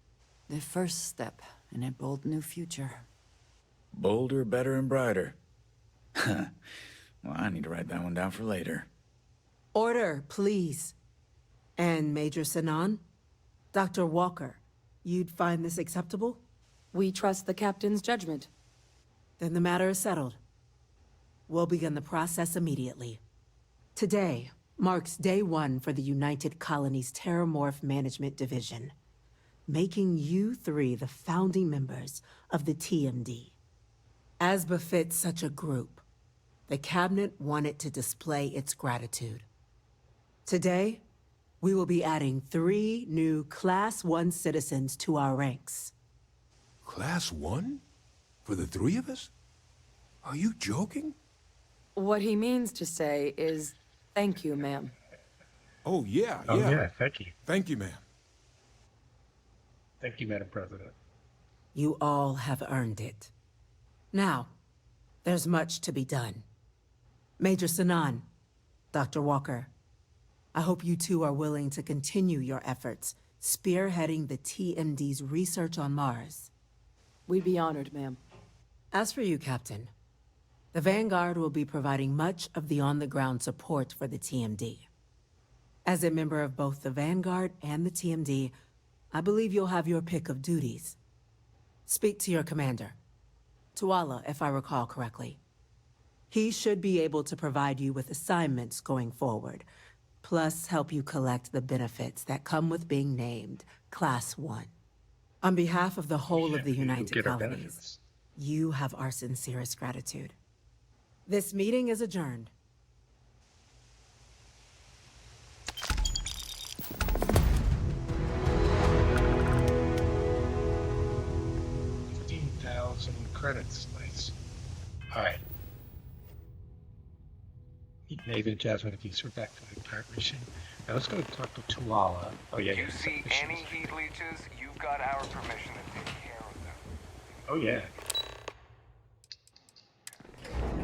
The first step in a bold new future. Bolder, better, and brighter. Well, I need to write that one down for later. Order, please. And Major Sinan? Dr. Walker, you'd find this acceptable? We trust the captain's judgment. Then the matter is settled. We'll begin the process immediately. Today marks day one for the United Colonies Terramorph Management Division, making you three the founding members of the TMD. As befits such a group, the Cabinet wanted to display its gratitude. Today, we will be adding 3 new Class 1 citizens to our ranks. Class 1? For the 3 of us? Are you joking? What he means to say is, thank you, ma'am. Oh, yeah, Oh, yeah, thank you. Thank you, ma'am. Thank you, Madam President. You all have earned it. Now, there's much to be done. Major Sinan, Dr. Walker, I hope you two are willing to continue your efforts spearheading the TMD's research on Mars. We'd be honored, ma'am. As for you, Captain, the Vanguard will be providing much of the on-the-ground support for the TMD. As a member of both the Vanguard and the TMD, I believe you'll have your pick of duties. Speak to your commander, Tuala, if I recall correctly. He should be able to provide you with assignments going forward, plus help you collect the benefits that come with being named Class 1. On behalf of the whole of the United Colonies, you have our sincerest gratitude. This meeting is adjourned. Credits, nice. All right. Nathan, Jasmine, if you sort back to the current mission. Now let's go talk to Tuala. Oh yeah. You see any heat leeches? You've got our permission to take care of them. Oh yeah.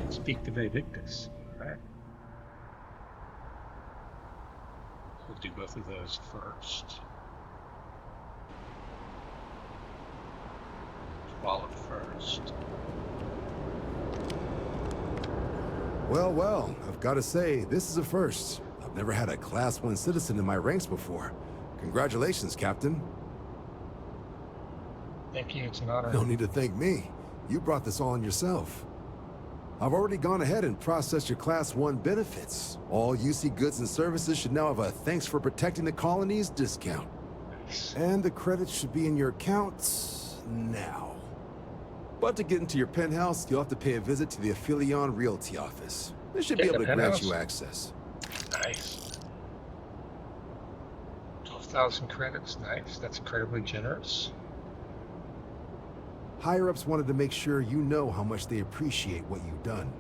Speak to Victus. All right. We'll do both of those first. Tuala first. Well, I've got to say, this is a first. I've never had a Class 1 citizen in my ranks before. Congratulations, Captain. Thank you, it's an honor. No need to thank me. You brought this all on yourself. I've already gone ahead and processed your Class 1 benefits. All UC goods and services should now have a thanks for protecting the colonies discount. Nice. And the credits should be in your accounts now. But to get into your penthouse, you'll have to pay a visit to the Aphelion Realty office. They should be able to grant you access. Nice. 12,000 credits, nice. That's incredibly generous. Higher-ups wanted to make sure you know how much they appreciate what you've done.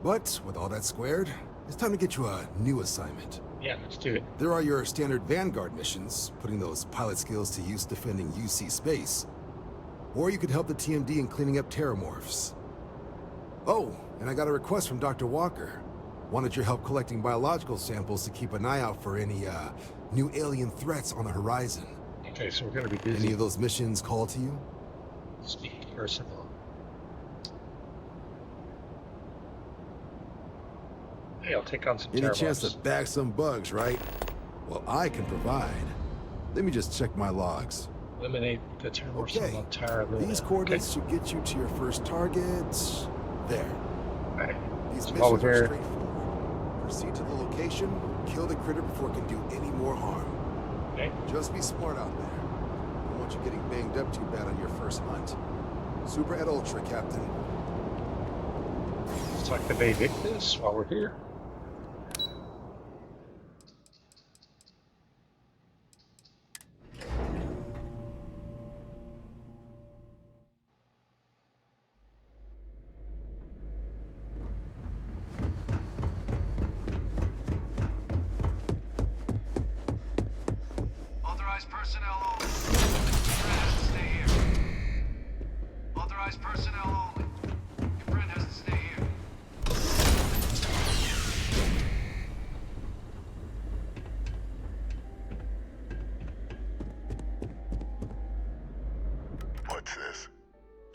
But with all that squared, it's time to get you a new assignment. Yeah, let's do it. There are your standard Vanguard missions, putting those pilot skills to use defending UC space. Or you could help the TMD in cleaning up terramorphs. Oh, and I got a request from Dr. Walker. Wanted your help collecting biological samples to keep an eye out for any, new alien threats on the horizon. Okay, so we're gonna be busy. Any of those missions call to you? Speak to Percival. Hey, I'll take on some Any terramorphs. chance to bag some bugs, right? Well, I can provide. Let me just check my logs. Eliminate the terramorphs on the entire Luna. These coordinates should get you to your first target. There. Right. These So missions are here. straightforward. Proceed to the location, kill the critter before it can do any more harm. Okay. Just be smart out there. Don't want you getting banged up too bad on your first hunt. Super et ultra, Captain. Let's talk to Victus while we're here. Authorized personnel only. Your friend has to stay here. Authorized personnel only. Your friend has to stay here. What's this?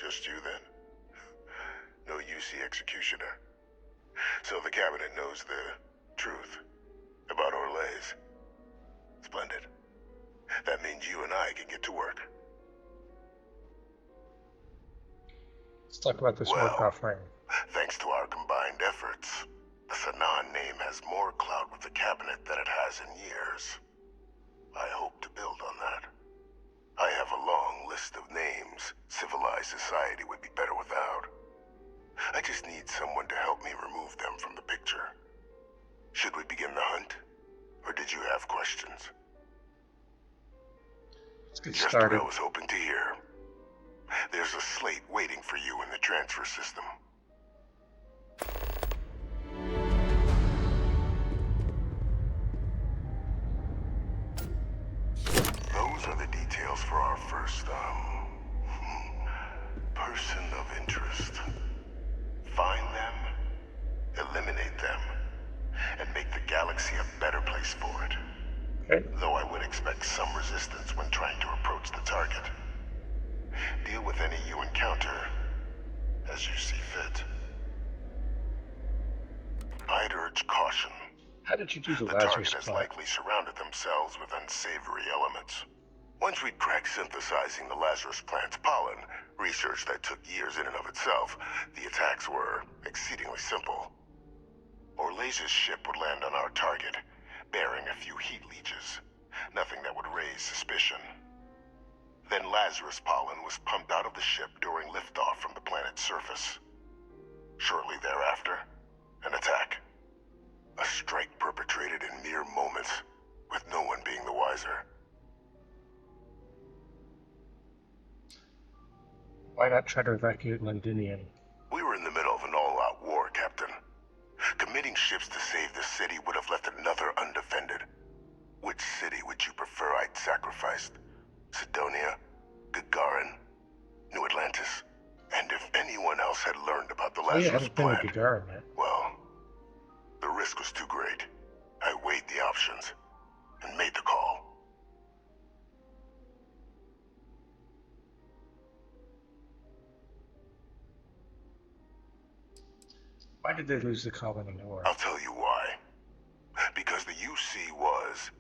Just you then? No UC executioner. So the cabinet knows the truth. About Orlays. Splendid. That means you and I can get to work. Let's talk about this work offering. Thanks to our combined efforts, the Sanan name has more clout with the cabinet than it has in years. I hope to build on that. I have a long list of names civilized society would be better without. I just need someone to help me remove them from the picture. Should we begin the hunt? Or did you have questions? Let's get Just started. what I was hoping to hear. There's a slate waiting for you in the transfer system. Those are the details for our first, person of interest. Find them, eliminate them, and make the galaxy a better place for it. Okay. Though I would expect some resistance when trying to approach the target. Deal with any you encounter as you see fit. I'd urge caution. How did you do the The Lazarus target has plot? likely surrounded themselves with unsavory elements. Once we'd cracked synthesizing the Lazarus plant's pollen, research that took years in and of itself, the attacks were exceedingly simple. Orlays' ship would land on our target, bearing a few heat leeches. Nothing that would raise suspicion. Then Lazarus pollen was pumped out of the ship during liftoff from the planet's surface. Shortly thereafter, an attack. A strike perpetrated in mere moments, with no one being the wiser. Why not try to evacuate Londinion? We were in the middle of an all-out war, Captain. Committing ships to save the city would have left another undefended. Which city would you prefer I'd sacrificed? Sidonia? Gagarin? New Atlantis? And if anyone else had learned about the Oh yeah, I Lazarus haven't been to plant, Gagarin yet. well, the risk was too great. I weighed the options and made the call. Why did they lose the colony war? I'll tell you why. Because the UC was,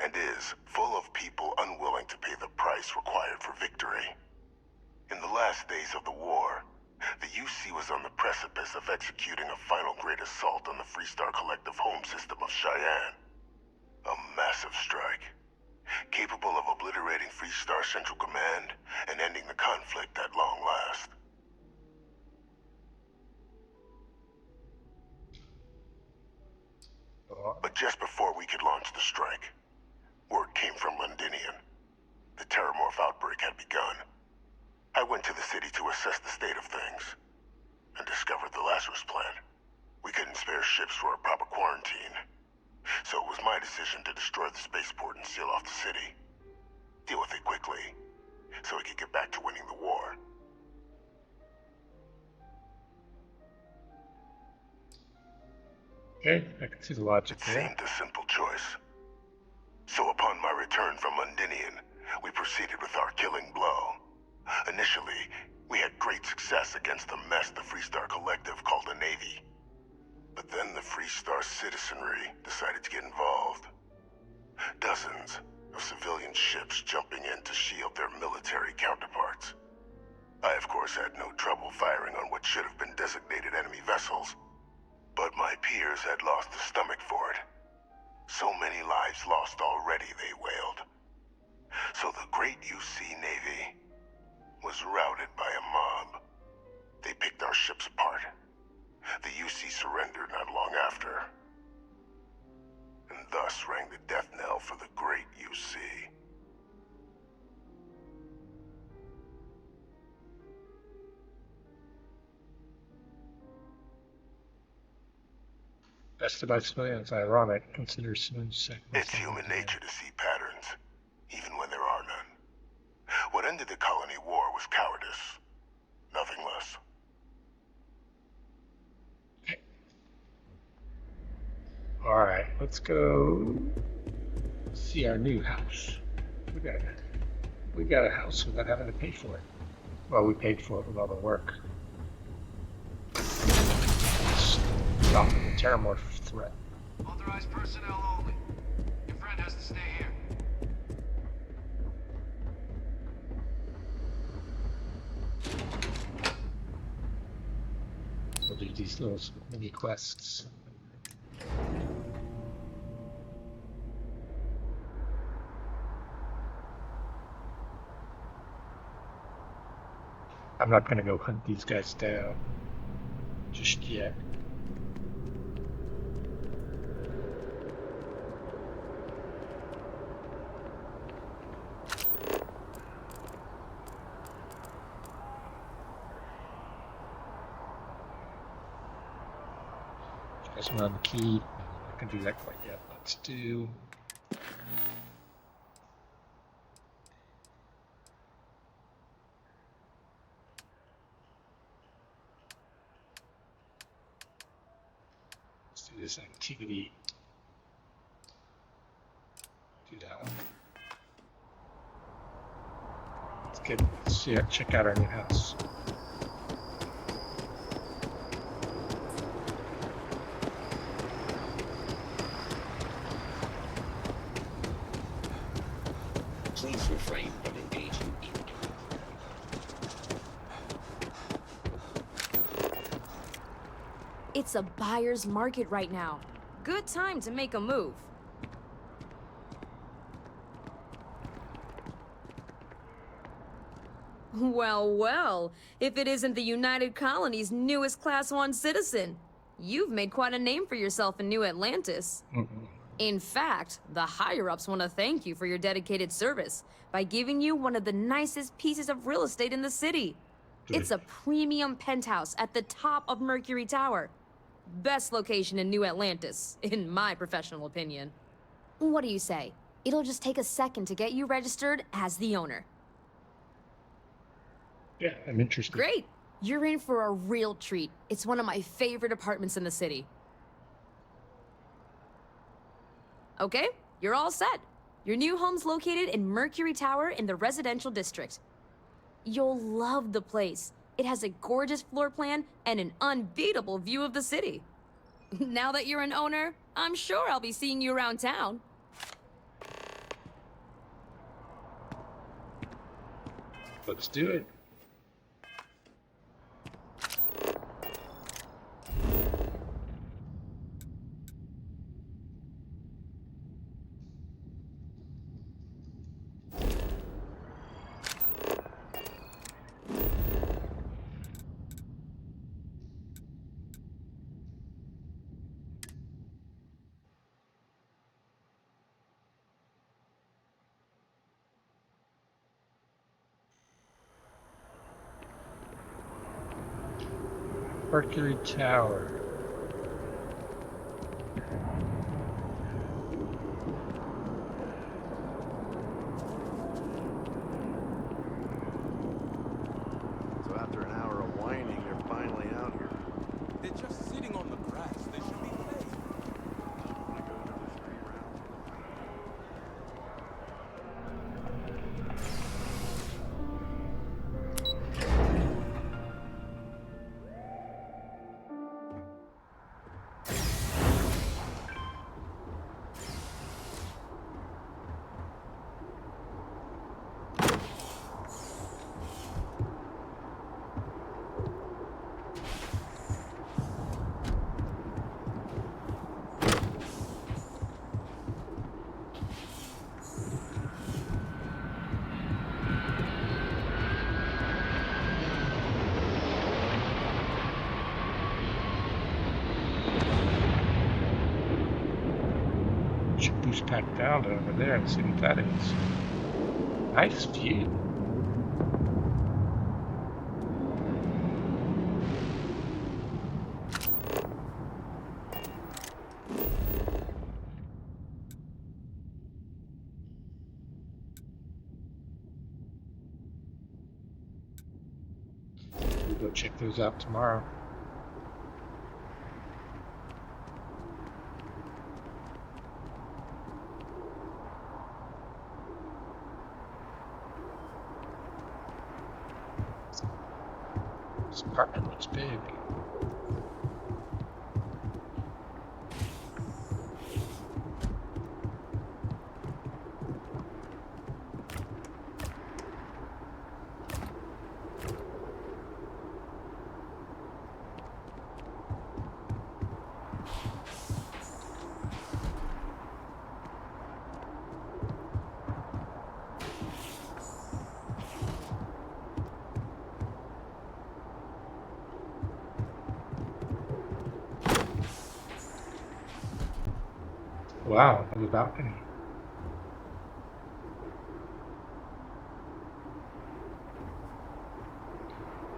and is, full of people unwilling to pay the price required for victory. In the last days of the war, the UC was on the precipice of executing a final great assault on the Freestar Collective home system of Cheyenne. A massive strike, capable of obliterating Freestar Central Command and ending the conflict at long last. But just before we could launch the strike, word came from Londinion. The Terramorph outbreak had begun. I went to the city to assess the state of things, and discovered the Lazarus plant. We couldn't spare ships for a proper quarantine, so it was my decision to destroy the spaceport and seal off the city. Deal with it quickly, so we could get back to winning the war. Okay, I can see the logic It there. seemed a simple choice. So upon my return from Londinion, we proceeded with our killing blow. Initially, we had great success against the mess the Freestar Collective called a Navy. But then the Freestar citizenry decided to get involved. Dozens of civilian ships jumping in to shield their military counterparts. I, of course, had no trouble firing on what should have been designated enemy vessels. But my peers had lost the stomach for it. So many lives lost already, they wailed. So the great UC Navy was routed by a mob. They picked our ships apart. The UC surrendered not long after. And thus rang the death knell for the great UC. Bested by civilians, ironic. Consider smooth seconds. It's human nature to see patterns, even when there are none. What ended the colony war was cowardice, nothing less. Alright, let's go see our new house. We got a house without having to pay for it. Well, we paid for it with all the work. Stop the Terramorph threat. Authorized personnel only. best to stay here. We'll do these little mini quests. I'm not going to go hunt these guys down just yet. Guys on the key. I can do that quite yet. Let's do. This activity. Do that one. Let's check out our new house. Please refrain from engaging in. It's a buyer's market right now. Good time to make a move. Well, well, if it isn't the United Colony's newest Class 1 citizen. You've made quite a name for yourself in New Atlantis. In fact, the higher-ups want to thank you for your dedicated service by giving you one of the nicest pieces of real estate in the city. It's a premium penthouse at the top of Mercury Tower. Best location in New Atlantis, in my professional opinion. What do you say? It'll just take a second to get you registered as the owner. Yeah, I'm interested. Great! You're in for a real treat. It's one of my favorite apartments in the city. Okay, you're all set. Your new home's located in Mercury Tower in the residential district. You'll love the place. It has a gorgeous floor plan and an unbeatable view of the city. Now that you're an owner, I'm sure I'll be seeing you around town. Let's do it. Mercury Tower. So after an hour of whining, they're finally out here. They're just sitting on the grass. They should be playing. Should boost back down to over there and see what that is. Nice view. We'll go check those out tomorrow. This apartment looks big. Wow, on the balcony.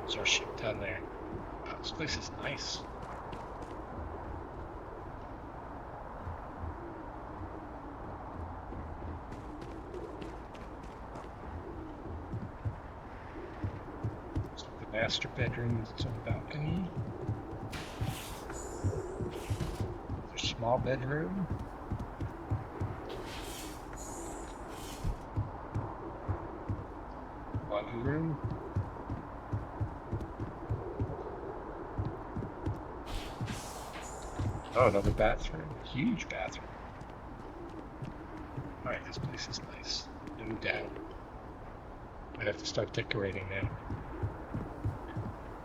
There's our ship down there. Wow, this place is nice. So the master bedroom is on the balcony. There's a small bedroom. Laundry room. Oh, another bathroom. Huge bathroom. Alright, this place is nice. No doubt. Might have to start decorating now.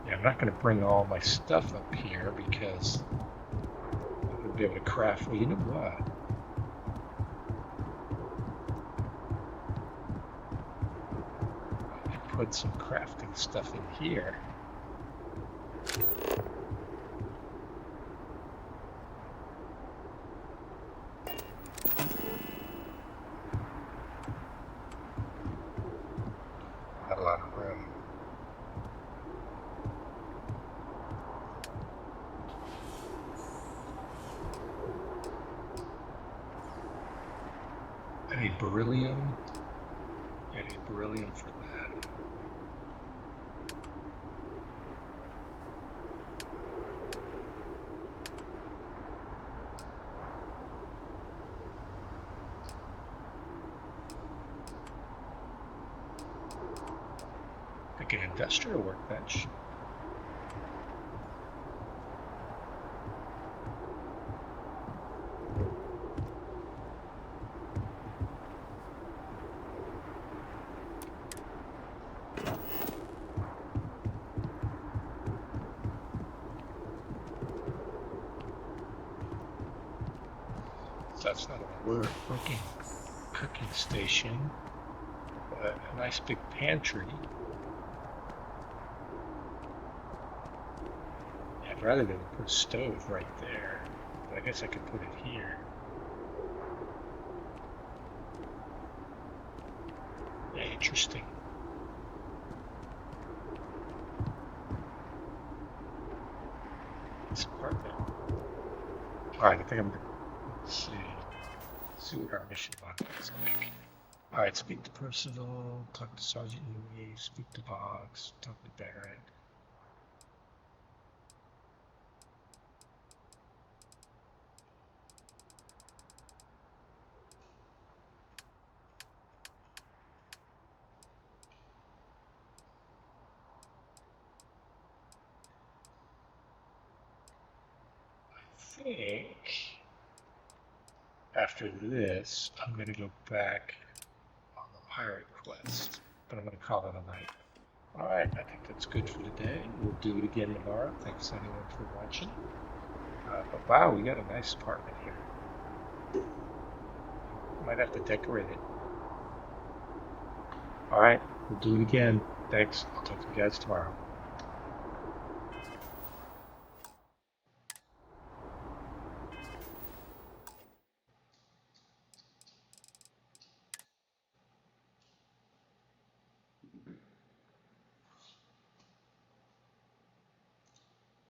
Yeah, I'm not going to bring all my stuff up here because I'm going to be able to craft. Well, you know what? I can put some crafting stuff in here. Not a lot of room. I need beryllium. I need beryllium for that. Like an industrial workbench. So that's not a working cooking station, but a nice big pantry. I'd rather than put a stove right there, but I guess I could put it here. Yeah, interesting. This apartment. Alright, I think I'm gonna see what our mission log is like. Alright, speak to Percival, talk to Sergeant Newey, speak to Boggs, talk to Barrett. I think after this, I'm going to go back on the pirate quest, but I'm going to call it a night. Alright, I think that's good for today. We'll do it again tomorrow. Thanks anyone for watching. But wow, we got a nice apartment here. Might have to decorate it. Alright, we'll do it again. Thanks. I'll talk to you guys tomorrow.